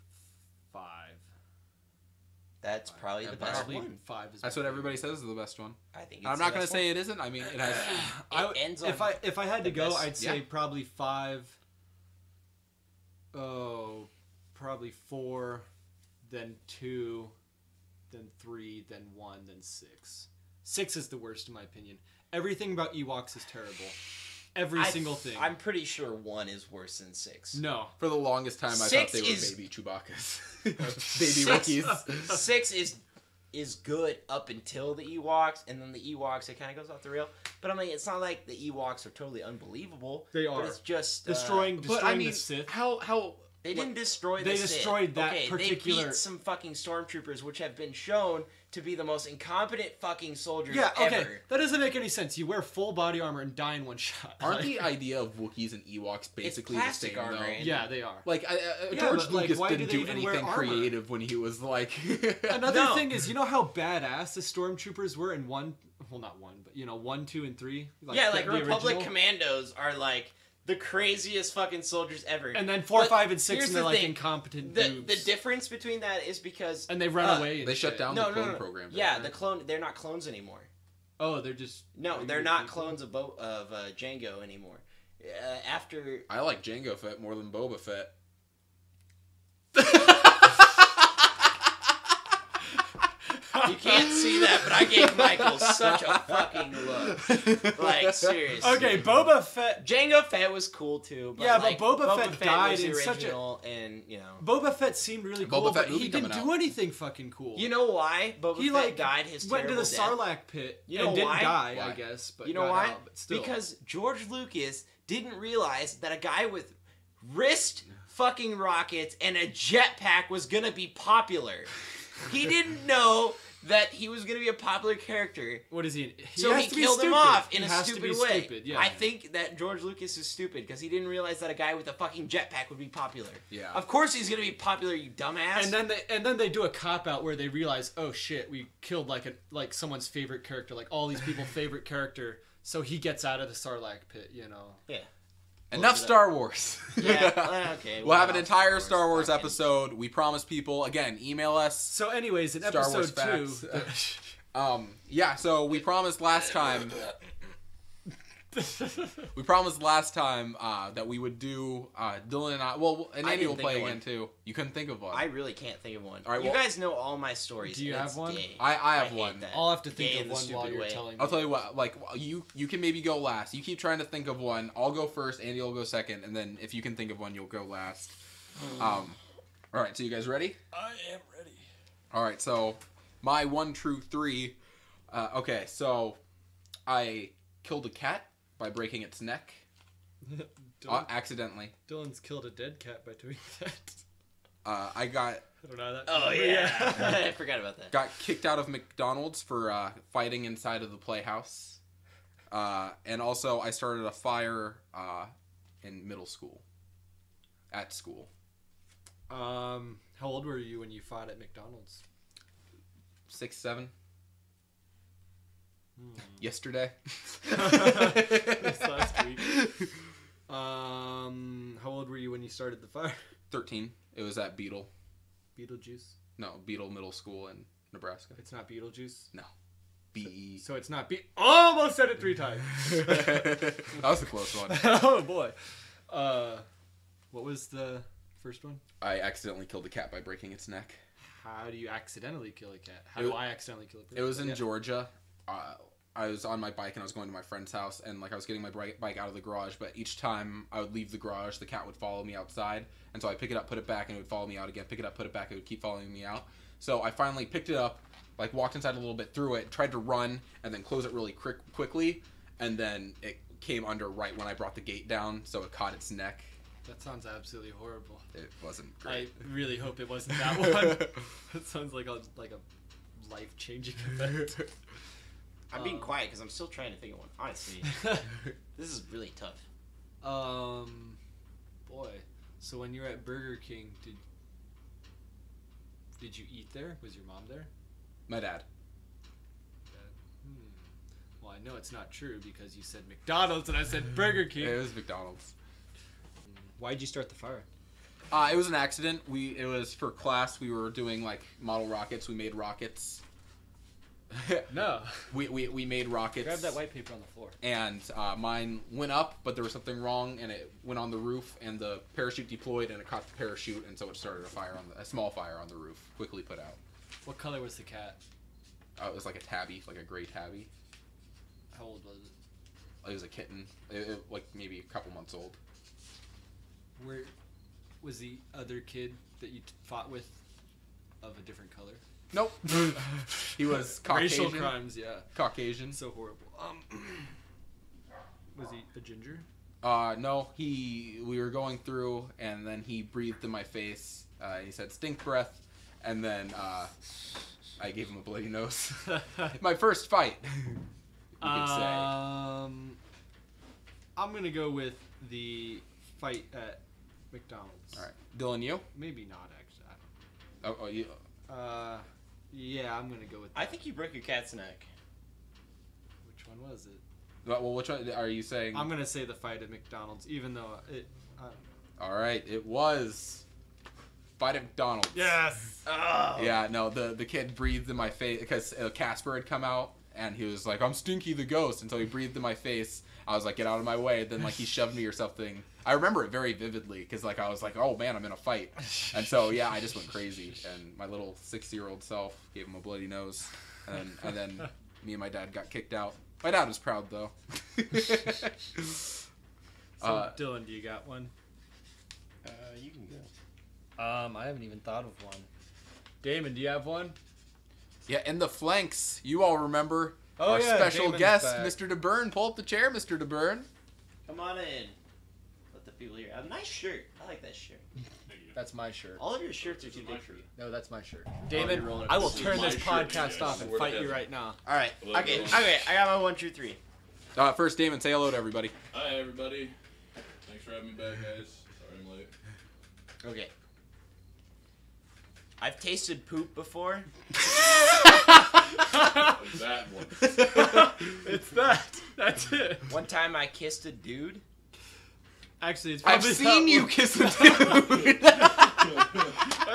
5. That's probably the Yeah, best Probably one. 5 is. That's my what everybody favorite. says is the best one. I think it's I'm the not going to best say it isn't. I mean, it has. It ends on if I had to the go, best- I'd say yeah. probably 5. Oh, probably 4, then 2, then 3, then 1, then 6. 6 is the worst in my opinion. Everything about Ewoks is terrible. Every single thing. I'm pretty sure 1 is worse than 6. No. For the longest time, I thought Six they were is- baby Chewbacca's. Six- baby Wookiees. 6 is good up until the Ewoks, and then the Ewoks, it kind of goes off the rail. But I mean, it's not like the Ewoks are totally unbelievable. They But are. it's just Destroying But I mean, the Sith. how They didn't destroy the They Sith. destroyed that okay, particular- They beat some fucking stormtroopers, which have been shown to be the most incompetent fucking soldiers Yeah, okay. ever. That doesn't make any sense. You wear full body armor and die in one shot. aren't Like- the idea of Wookiees and Ewoks basically the plastic same armor, though? Andy. Yeah, they are. Like Yeah, George but, like, Lucas why do didn't they do even wear anything armor? creative when he was like. Another No. thing is, you know how badass the stormtroopers were in 1, well, not 1, but 1, 2, and 3. Yeah, like the Republic original? Commandos are like the craziest fucking soldiers ever. And then 4, But 5, and 6, here's and they're the like thing. incompetent the dudes. difference between that is because And they run away. And They shut shit. down no, the clone no. program. didn't Yeah, they? the clone. They're not clones anymore. Oh, they're just. No, regular they're not people? clones of Django anymore. After I like Jango Fett more than Boba Fett. you can't see you that, but I gave Michael such a fucking look. Like, seriously. Okay, Boba Fett. Jango Fett was cool too. But Yeah, like, but Boba Fett died was the in such a- original, and you know. Boba Fett seemed really cool, Boba Fett but he movie didn't coming do out. anything fucking cool. You know why Boba he Fett died his went to the terrible death? Sarlacc pit You know and didn't why? die, Why? I guess. But You know got why? out, but still. Because George Lucas didn't realize that a guy with wrist fucking rockets and a jetpack was gonna be popular. He didn't know that he was gonna be a popular character. What is he? So has he to be killed him stupid. off in He a has to stupid be way. stupid, yeah. I think that George Lucas is stupid because he didn't realize that a guy with a fucking jetpack would be popular. Yeah. Of course he's gonna be popular, you dumbass. And then they do a cop out where they realize, oh shit, we killed like someone's favorite character, like all these people's favorite character. So he gets out of the Sarlacc pit, you know. yeah. Enough Star Wars. Yeah. Okay. We'll have an entire Star Star Wars fucking- episode. We promise people. Again, email us. So, anyways, in Star Wars episode 2, facts. Yeah. So we promised last time. We promised last time that we would do Dylan and I. Well, and I Andy will didn't think play of again one. too. You couldn't think of one. I really can't think of one. All right, you well- guys know all my stories. Do you and have it's one? gay. I have hate one. that. I'll have to Gay think in of the one stupid while you're way. telling me. I'll tell you what. Like you can maybe go last. You keep trying to think of one. I'll go first. Andy will go second, and then if you can think of one, you'll go last. All right. So you guys ready? I am ready. All right. So my 1, 2, 3. Okay. So I killed a cat by breaking its neck accidentally. Dylan's killed a dead cat by doing that. I got I don't know that. Oh yeah, I forgot about that. got kicked out of McDonald's for fighting inside of the playhouse, and also I started a fire in middle school. At school. How old were you when you fought at McDonald's? 6, 7. Yesterday. This last week. How old were you when you started the fire? 13. It was at Beetle. Beetlejuice. No, Beetle Middle School in Nebraska. It's not Beetlejuice. B. So it's not almost said it 3 times. That was a close one. Oh boy. What was the first one? I accidentally killed a cat by breaking its neck. How do you accidentally kill a cat? How It do wa- I accidentally kill a cat? It was in Yeah. Georgia. I was on my bike and I was going to my friend's house, and like I was getting my bike out of the garage, but each time I would leave the garage, the cat would follow me outside, and so I pick it up, put it back, and it would follow me out again. Pick it up, put it back, it would keep following me out. So I finally picked it up, like walked inside a little bit, threw it, tried to run, and then close it really quickly, and then it came under right when I brought the gate down, so it caught its neck. That sounds absolutely horrible. It wasn't I great. really hope it wasn't that one. That sounds like a life-changing event. I'm being quiet because I'm still trying to think of one. Honestly, this is really tough. Boy. So when you were at Burger King, did you eat there? Was your mom there? My dad. Well, I know it's not true because you said McDonald's and I said Burger King. It was McDonald's. Why'd you start the fire? It was an accident. It was for class. We were doing like model rockets. We made rockets. No. We made rockets. Grab that white paper on the floor. And mine went up, but there was something wrong, and it went on the roof, and the parachute deployed, and it caught the parachute, and so it started a small fire on the roof. Quickly put out. What color was the cat? It was like a tabby, like a gray tabby. How old was it? It was a kitten, like maybe a couple months old. Where was the other kid that you fought with of a different color? Nope. He was Caucasian. Racial crimes, yeah. Caucasian. So horrible. Was he a ginger? No. We were going through, and then he breathed in my face. He said stink breath, and then I gave him a bloody nose. My first fight. You could say. I'm gonna go with the fight at McDonald's. All right, Dylan, you? Maybe not actually. I don't Oh, you. know. Yeah, I'm gonna go with that. I think you broke your cat's neck. Which one was it? Well, which one are you saying? I'm gonna say the fight at McDonald's, even though it. I don't know. All right, it was fight at McDonald's. Yes. Oh. Yeah, no, the kid breathed in my face because Casper had come out, and he was like, "I'm Stinky the ghost," and so he breathed in my face. I was like, "Get out of my way!" Then like he shoved me or something. I remember it very vividly because like I was like, "Oh man, I'm in a fight," and so yeah, I just went crazy, and my little 6-year-old self gave him a bloody nose. and then me and my dad got kicked out. My dad was proud though. So Dylan, do you got one? You can go. I haven't even thought of one. Damon, do you have one? Yeah, in the flanks, you all remember our yeah, special Damon's guest, back. Mr. DeBurn. Pull up the chair, Mr. DeBurn. Come on in. Let the people hear. A nice shirt. I like that shirt. That's my shirt. All of your shirts are too big for you. No, that's my shirt. Damon, you're rolling. I will This is turn my this shirt, podcast you off guys. and Word fight of you heaven. right now. All right. Hello, Okay. Dylan. Okay. I got my 1, 2, 3. First, Damon, say hello to everybody. Hi, everybody. Thanks for having me back, guys. Sorry I'm late. Okay. I've tasted poop before. Like that one. It's that. That's it. One time I kissed a dude. Actually, it's I've probably seen that you one. kiss a dude.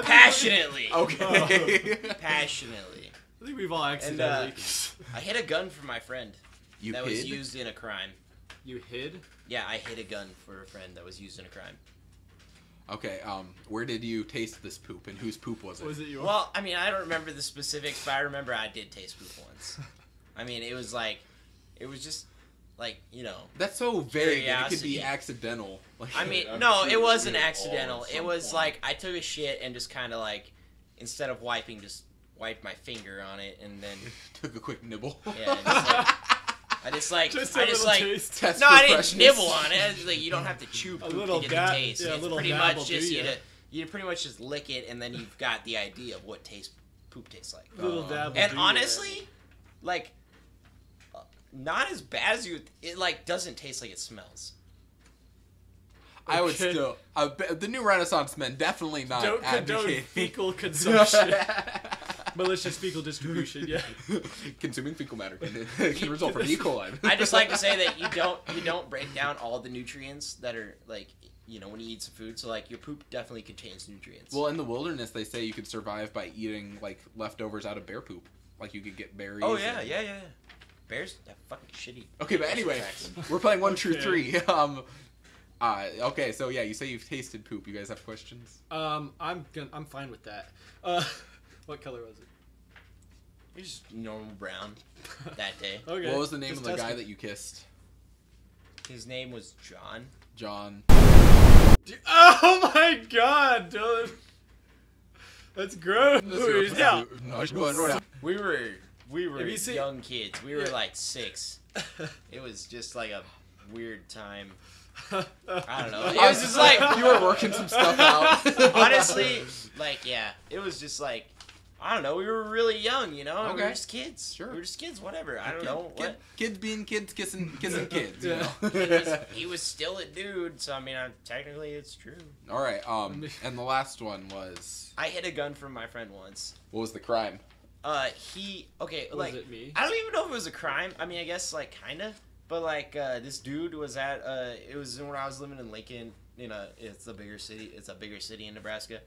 Passionately. Okay. Passionately. I think we've all accidentally. I hid a gun for my friend You that hid? was used in a crime. You hid? Yeah, I hid a gun for a friend that was used in a crime. Okay, where did you taste this poop, and whose poop was it? Was it yours? Well, I mean, I don't remember the specifics, but I remember I did taste poop once. I mean, it was just like, you know. That's so vague, and it could be Curiosity. accidental. Like, I mean, I'm no, sure it wasn't we all accidental. at It some was point. like I took a shit and just kind of like, instead of wiping, just wiped my finger on it, and then took a quick nibble. yeah, I just like just I a just little like. taste. Test No, for I didn't freshness. nibble on it. I was like, you don't have to chew poop little to get dab- the taste. yeah, a It's little pretty dab will much do just ya. you pretty much just lick it, and then you've got the idea of what poop tastes like. Little dab. will And do ya. honestly, like, not as bad as you. It like doesn't taste like it smells. I would Okay. still... the new Renaissance men definitely not Don't condone advocating... fecal consumption. Malicious fecal distribution. Yeah. Consuming fecal matter can result from E. coli. I just like to say that you don't break down all the nutrients that are like, you know, when you eat some food. So like your poop definitely contains nutrients. Well, in the wilderness, they say you could survive by eating like leftovers out of bear poop. Like you could get berries. oh yeah, and- yeah. Bears have fucking shitty. Okay, but muscle anyway, tracks. we're playing 1, 2, Okay. 3. Okay, so yeah, you say you've tasted poop. You guys have questions? I'm fine with that. What color was it? You're just normal brown that day. Okay. What was the name just of the guy testing. that you kissed? His name was John. John. Oh my God, Dylan. That's gross. Yeah. We were Have you seen- young kids. We were Yeah. like 6. It was just like a weird time. I don't know. It was just like you were working some stuff out. honestly, like yeah, it was just like I don't know. We were really young, you know. We were Okay. just kids. Sure. We were just kids. Whatever. I don't know what. Kids being kids, kissing kids. You Yeah. know? He was still a dude, so I mean, technically it's true. All right. And the last one was, I hid a gun from my friend once. what was the crime? Was it me? I don't even know if it was a crime. I mean, I guess like kinda, but like this dude was at it was when I was living in Lincoln. You know, it's a bigger city. It's a bigger city in Nebraska.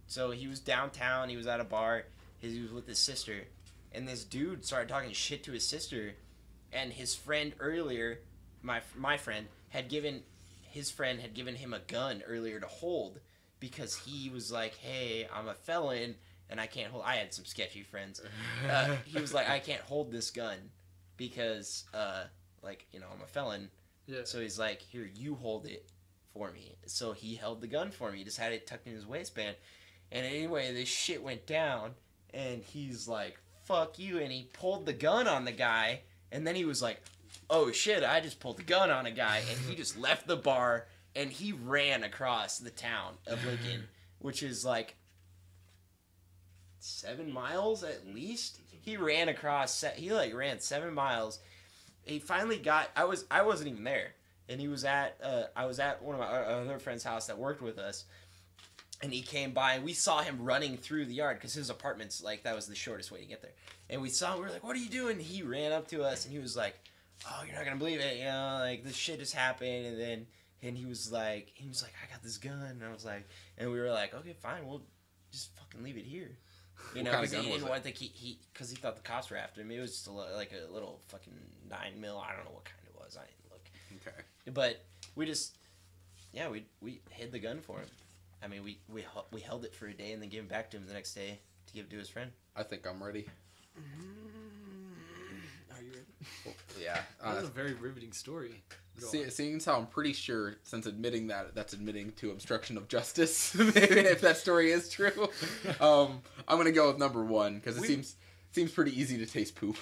So he was downtown. He was at a bar. He was with his sister, and this dude started talking shit to his sister, and his friend earlier, my friend had given him a gun earlier to hold because he was like, hey, I'm a felon and I can't hold. I had some sketchy friends. He was like, I can't hold this gun because like, you know, I'm a felon. Yeah. So he's like, here, you hold it for me. So he held the gun for me. He just had it tucked in his waistband. And anyway, this shit went down, and he's like, fuck you, and he pulled the gun on the guy, and then he was like, oh shit, I just pulled the gun on a guy, and he just left the bar, and he ran across the town of Lincoln, which is like 7 miles at least. He ran across, he like ran 7 miles. He finally got, I wasn't even there, and he was at, I was at one of my other friend's house that worked with us, and he came by, and we saw him running through the yard, because his apartment's, like, that was the shortest way to get there. And we saw him, we were like, what are you doing? He ran up to us, and he was like, oh, you're not going to believe it, you know, like, this shit just happened, and he was like, I got this gun, and I was like, and we were like, okay, fine, we'll just fucking leave it here. You know, kind of because gun he was didn't it? want to because he thought the cops were after him. It was just like a little fucking 9mm, I don't know what kind it was, I didn't look. Okay. But we just, yeah, we hid the gun for him. I mean, we held it for a day and then gave it back to him the next day to give it to his friend. I think I'm ready. Yeah. That was a very riveting story. Seeing as how I'm pretty sure, since admitting that's admitting to obstruction of justice, maybe if that story is true, I'm gonna go with number 1 because it seems pretty easy to taste poop.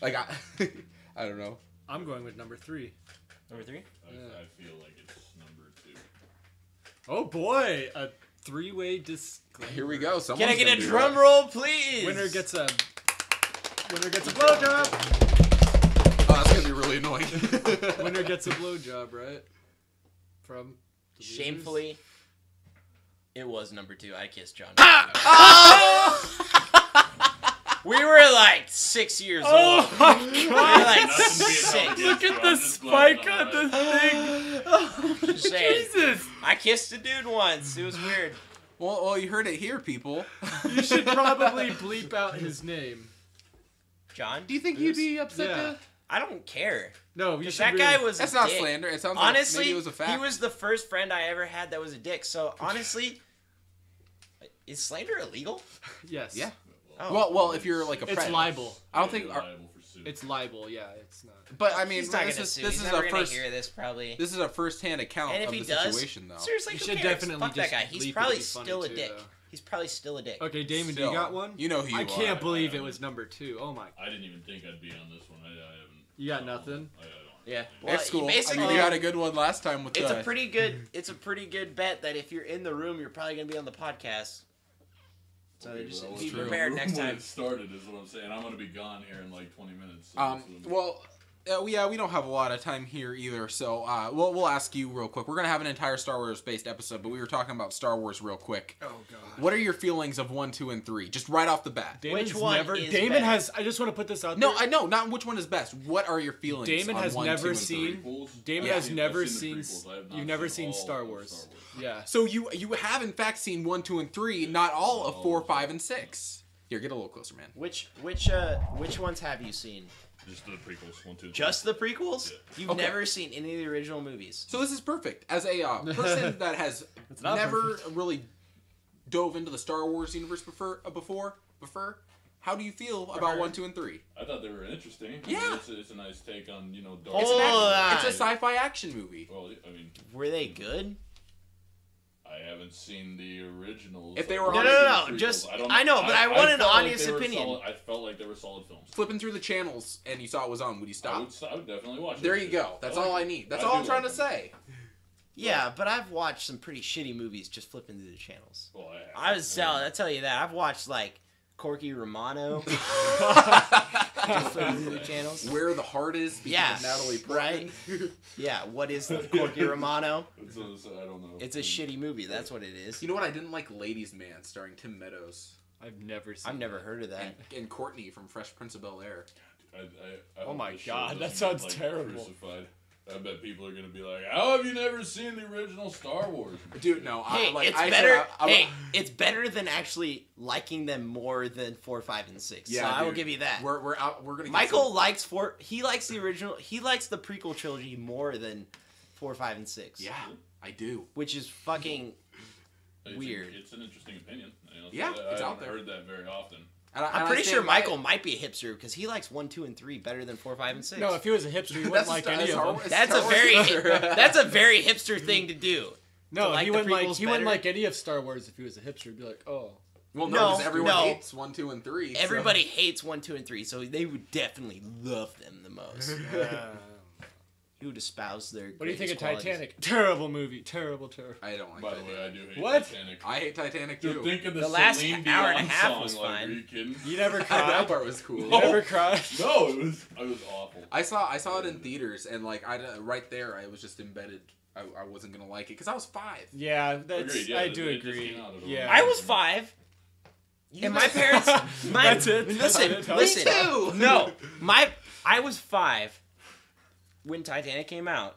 Like I don't know. I'm going with number 3. Number 3? I feel like it's number 2. Oh boy, a 3-way disclaimer. Here we go. Can I get a drum roll, please? Winner gets a blowjob. Oh, that's gonna be really annoying. Winner gets a blowjob, right? From the losers? Shamefully, it was number 2. I kissed John. We were like 6 years old. Oh my We were god! like Nothing to be 6. about Look this, at John. the Just spike blame it on that. the thing. Just saying. Jesus! I kissed a dude once. It was weird. Well, you heard it here, people. You should probably bleep out his name. John? Do you think you'd be upset? Yeah. I don't care. No, you Because should. that really... guy was That's a not dick. slander. It sounds Honestly, like maybe it was a fact. he was the first friend I ever had that was a dick. So honestly, is slander illegal? Yes. Yeah. Oh. Well, if you're like a It's friend. libel. I don't think. You're liable for suit. It's libel. Yeah, it's not. But I mean, He's not this gonna is sue. this He's is never a gonna first. hear this probably. This is a first-hand account And if of he the does, situation, though. seriously, You who should cares? definitely Fuck that just guy. He's bleep it. probably It'd be funny still a too, dick. though. He's probably still a dick. Okay, Damon, do Still, you got one? You know who you I are. can't believe I it was number 2. Oh my. I didn't even think I'd be on this one. I haven't. You got nothing? I don't. Yeah. It's cool. Basically, I mean, you had a good one last time with it's the. a pretty good. It's a pretty good bet that if you're in the room, you're probably gonna be on the podcast. So Okay, just well, be it's true. prepared next When time. it started is what I'm saying. I'm gonna be gone here in like 20 minutes. So Well, yeah, we don't have a lot of time here either, so we'll ask you real quick. We're gonna have an entire Star Wars based episode, but we were talking about Star Wars real quick. Oh god. What are your feelings of 1, 2, and 3? Just right off the bat. Damon's Which one never, is Damon better? has. I just want to put this out No, there. I know not which one is best. What are your feelings? Damon on has 1, never 2, and 3? seen- Damon has never the seen- prequels. I have not you've never seen seen all Star of Wars. Yeah. So you have in fact seen 1, 2, and 3, not all of No. 4, 5, and 6. Here, get a little closer, man. Which ones have you seen? Just the prequels, 1, 2, 3. Just the prequels? Yeah. You've Okay. never seen any of the original movies. So this is perfect. As a person that has not never really dove into the Star Wars universe before, how do you feel about 1, 2, and 3? I thought they were interesting. I Yeah. mean, it's a nice take on dark. It's, Oh, it's a sci-fi action movie. Well, I mean, Were they good? I haven't seen the originals. If they were I've on- seen No, the prequels. just- don't I know, but I want an felt like honest they were opinion. solid- I felt like they were solid films. Flipping through the channels and you saw it was on, would you stop? I would definitely watch it. There you go. That's all I need. That's all I'm trying to say. Yeah, but I've watched some pretty shitty movies just flipping through the channels. Well, I tell you that. I've watched like Corky Romano. Just flipping through the channels. Where the heart is because Yeah, of Natalie right? Portman. Yeah, what is Corky Romano? I don't know. It's a shitty movie. That's what it is. You know what? I didn't like Ladies' Man starring Tim Meadows I've never seen. I've never heard of that. and Courtney from Fresh Prince of Bel-Air. I Oh hope my this show God, that doesn't sounds get, terrible. Crucified. I bet people are gonna be like, "How have you never seen the original Star Wars?" Dude, no. Hey, it's I better. said, It's better than actually liking them more than 4, 5, and 6. Yeah, so I will dude. give you that. We're out. We're gonna. Get Michael some- likes He likes the original. He likes the prequel trilogy more than 4, 5, and 6. Yeah, I do. Which is fucking It's weird. It's an interesting opinion. Yeah, I it's out haven't there. heard that very often. And I'm and pretty stand sure by Michael it. might be a hipster because he likes 1, 2, and 3 better than 4, 5, and 6. No, if he was a hipster, he wouldn't like any of them. That's a very that's a very hipster thing to do. No, like he the wouldn't like. prequels He wouldn't better? like any of Star Wars if he was a hipster. He'd be like, oh. Well, No, no, because everyone no. hates 1, 2, and 3. so- Everybody hates 1, 2, and 3, so they would definitely love them the most. He would espouse their. What do you think of greatest qualities. Titanic? Terrible movie. Terrible. I don't like By the Titanic. way, I do hate What? Titanic. I hate Titanic Dude, too. think of the The last Celine hour and a Dion half song, was like, fine. Are you kidding? You never that cried. part was cool. You never cried. No, it was awful. I saw it in theaters, and like right there, I was just embedded. I wasn't gonna like it because I was 5. Yeah, that's. Agreed, yeah, I it do just agree. came out of Yeah. I was 5. And my parents. That's it. Listen, Me listen. too. No, I was 5 when Titanic came out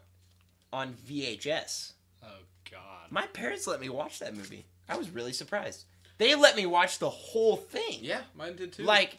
on VHS. Oh God. My parents let me watch that movie. I was really surprised. They let me watch the whole thing. Yeah, mine did too. Like,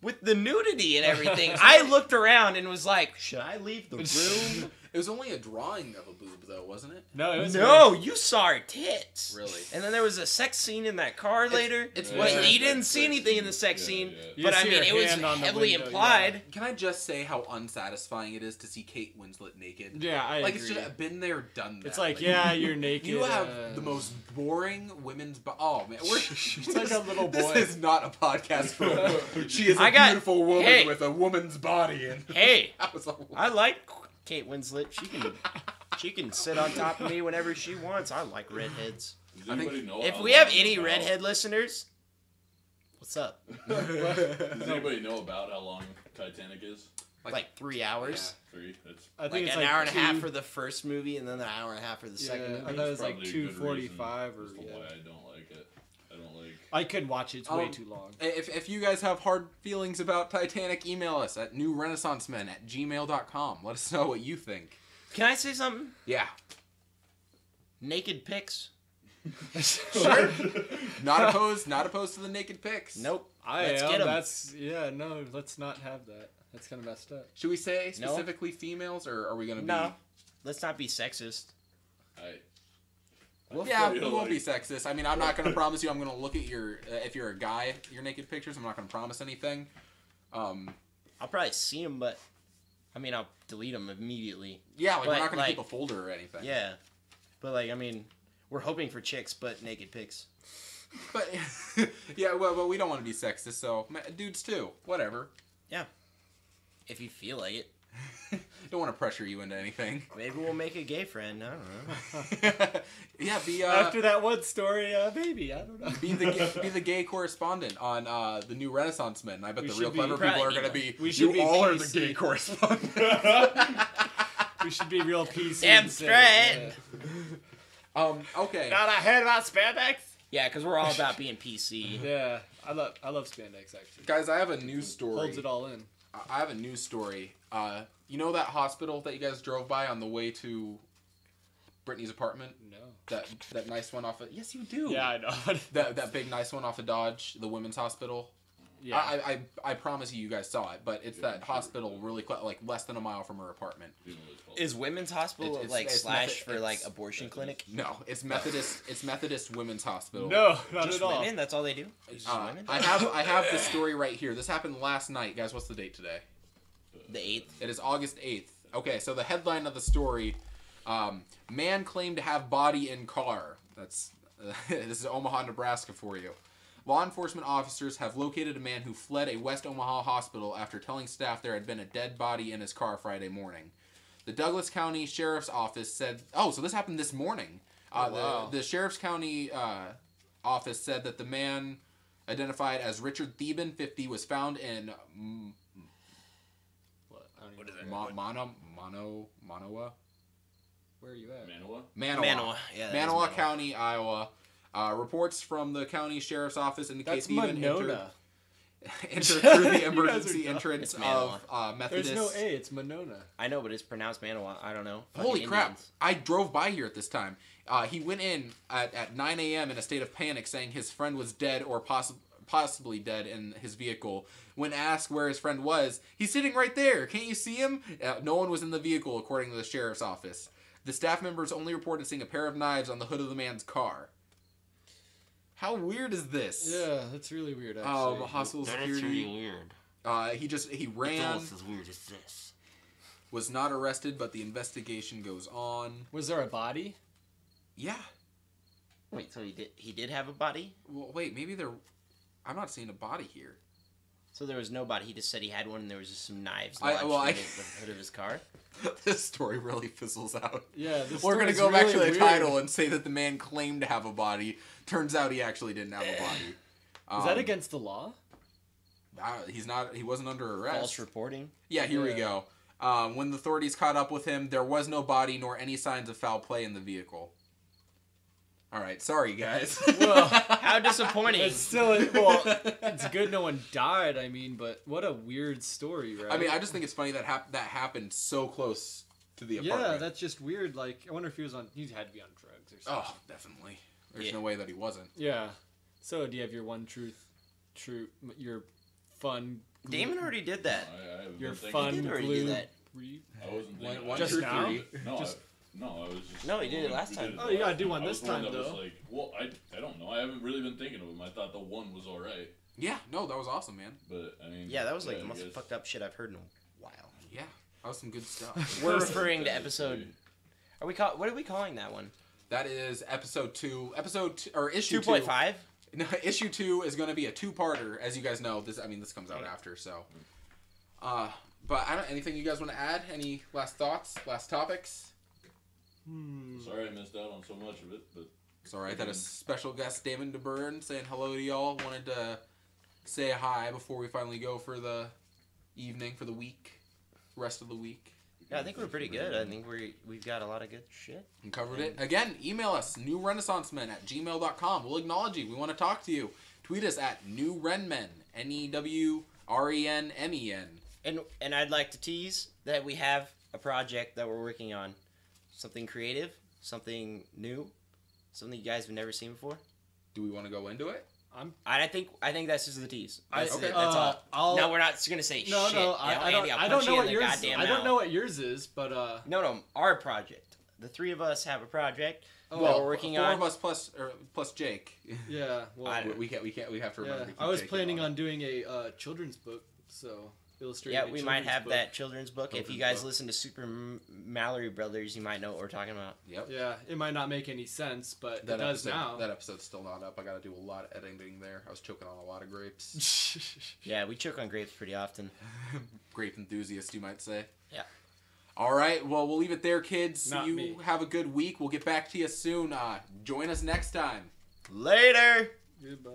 with the nudity and everything. I looked around and was like, should I leave the room? It was only a drawing of a boob, though, wasn't it? No, it was No, you saw her tits. Really? And then there was a sex scene in that car later. it's But Yeah. you didn't see anything in the sex scene. You But just I see mean, her it was hand on the heavily window, implied. Can I just say how unsatisfying it is to see Kate Winslet naked? Yeah, I like agree. it's just been there, done that. It's like, yeah, you're naked. You have the most boring women's. Oh man, She's like a little boy. This is not a podcast for. She is a I got- beautiful woman hey. with a woman's body, and Hey, that was a. I like Kate Winslet. She can sit on top of me whenever she wants. I like redheads. Does anybody know If how we have long any about- redhead listeners, what's up? Does anybody know about how long Titanic is? Like 3 hours. 3. That's I think Like it's an hour and a half two- for the first movie, and then an hour and a half for the second Yeah, I movie. thought it was like probably a good 2:45 or reason as to yeah. why I don't like it. I don't like. I could watch it. It's way too long. If you guys have hard feelings about Titanic, email us at newrenaissancemen@gmail.com. Let us know what you think. Can I say something? Yeah. Naked pics? Sure. Not opposed to the naked pics. Nope. I Let's am. get 'em. That's no. Let's not have that. That's kind of messed up. Should we say No. specifically females, or are we gonna be? No. Let's not be sexist. Yeah, feel we won't be like- sexist. I mean, I'm not gonna promise you. I'm gonna look at your if you're a guy, your naked pictures. I'm not gonna promise anything. I'll probably see them, but I mean, I'll delete them immediately. Yeah, like we're But, not gonna like- keep a folder or anything. Yeah. But, like, I mean, we're hoping for chicks, but naked pics. But yeah, well, we don't want to be sexist, so dudes too. Whatever. If you feel like it. Don't want to pressure you into anything. Maybe we'll make a gay friend. I don't know. Yeah, be After that one story, maybe I don't know. be the gay correspondent on the new Renaissance Men. I bet We the should real be- clever people are probably- gonna be. we should You be all are the PC. gay correspondents. We should be real PC. Damn and say, straight. Okay. Not a head about spandex. Yeah, because we're all about being PC. Yeah, I love spandex actually. Guys, I have a news story. Holds it all in. I have a news story. You know that hospital that you guys drove by on the way to Brittany's apartment? No. That nice one off of... Yes, you do. Yeah, I know. That big nice one off of Dodge, the women's hospital. Yeah. I promise you guys saw it, but it's that hospital really like less than a mile from her apartment. Is women's hospital It's- like it's slash method- for like it's- abortion clinic? No, it's Methodist. It's Methodist Women's Hospital. No, not Just at all. women? That's all they do? It's just women? I have the story right here. This happened last night, guys. What's the date today? The 8th? It is August 8th. Okay, so the headline of the story: man claimed to have body in car. That's this is Omaha, Nebraska for you. Law enforcement officers have located a man who fled a West Omaha hospital after telling staff there had been a dead body in his car Friday morning. The Douglas County Sheriff's Office said... Oh, so this happened this morning. Wow. The Sheriff's County office said that the man, identified as Richard Theben, 50, was found in What? I don't even Manoa? Where are you at? Manoa? Manoa. Yeah, that is Manoa County, Iowa. Reports from the county sheriff's office indicate That's Theben Monona. entered through the You emergency guys are dumb. entrance It's Manoa. of Methodist. There's no A. It's Monona. I know, but it's pronounced Manoa. I don't know. Holy Fucking crap! Indians. I drove by here at this time. He went in at 9 a.m. in a state of panic, saying his friend was dead or possibly dead in his vehicle. When asked where his friend was, he's sitting right there. Can't you see him? No one was in the vehicle, according to the sheriff's office. The staff members only reported seeing a pair of knives on the hood of the man's car. How weird is this? Yeah, that's really weird. Actually. Hospital security. weird. He ran. as weird as this. Was not arrested, but the investigation goes on. Was there a body? Yeah. Wait, so he did have a body? Well, wait, maybe there... I'm not seeing a body here. So there was no body. He just said he had one, and there was just some knives I- lodged in the hood of his car. This story really fizzles out. Yeah, this We're gonna story's go back to the really title weird. and say that the man claimed to have a body. Turns out he actually didn't have a body. Is that against the law? He's not. He wasn't under arrest. False reporting. Yeah, here we Yeah. go. When the authorities caught up with him, there was no body nor any signs of foul play in the vehicle. All right, sorry guys. Well, How disappointing. it's still it's good no one died. I mean, but what a weird story, right? I mean, I just think it's funny that that happened so close to the apartment. yeah, that's just weird. Like, I wonder if he was on. He had to be on drugs or something. Oh, definitely. There's Yeah. no way that he wasn't. Yeah. So, do you have your one your fun? Damon already did that. I haven't Your been thinking- fun He did already glue do that. 3? I wasn't thinking. One Just through now? 3. No, Just- I was just. No, you did it last time. Oh, you gotta do one I was this the one time, that was though. like, well, I don't know. I haven't really been thinking of them. I thought the 1 was alright, Yeah, no, that was awesome, man. but I mean. Yeah, that was like the I most guess- fucked up shit I've heard in a while. Yeah, that was some good stuff. We're referring to episode. What are we calling that one? That is episode 2. Issue 2. 2.5. No, issue 2 is going to be a 2-parter, as you guys know. This comes out after, so. But anything you guys want to add? Any last thoughts? Last topics? Sorry I missed out on so much of it, but. It's alright that a special guest, Damon DeBurn, saying hello to y'all. Wanted to say hi before we finally go for the evening, for the week. Rest of the week. Yeah, I think we're pretty good. I think we've got a lot of good shit. And covered it. Again, email us, newrenaissancemen@gmail.com. We'll acknowledge you. We want to talk to you. Tweet us at newrenmen, NEWRENMEN. And I'd like to tease that we have a project that we're working on. Something creative, something new, something you guys have never seen before. Do we want to go into it? I think that's just the tease. That's okay. it. That's all. I'll- No, we're not gonna say No, shit. no, Andy, I'll I punch don't know you what in the yours. goddamn I don't mouth. know what yours is, but No, our project. The 3 of us have a project that well, we're working 4 on. of us plus Jake. yeah. Well, we have to remember. yeah. to keep I was Jake planning on. on doing a children's book, so illustrating. Yeah, a we might children's have book. that children's book. If you Children's guys book. listen to Super Mallory Brothers, you might know what we're talking about. Yep. Yeah, it might not make any sense, but it does now. That episode's still not up. I got to do a lot of editing there. I was choking on a lot of grapes. Yeah, we choke on grapes pretty often. Grape enthusiast, you might say. Yeah. All right. Well, we'll leave it there, kids. Not you me. have a good week. We'll get back to you soon. Join us next time. Later! Goodbye.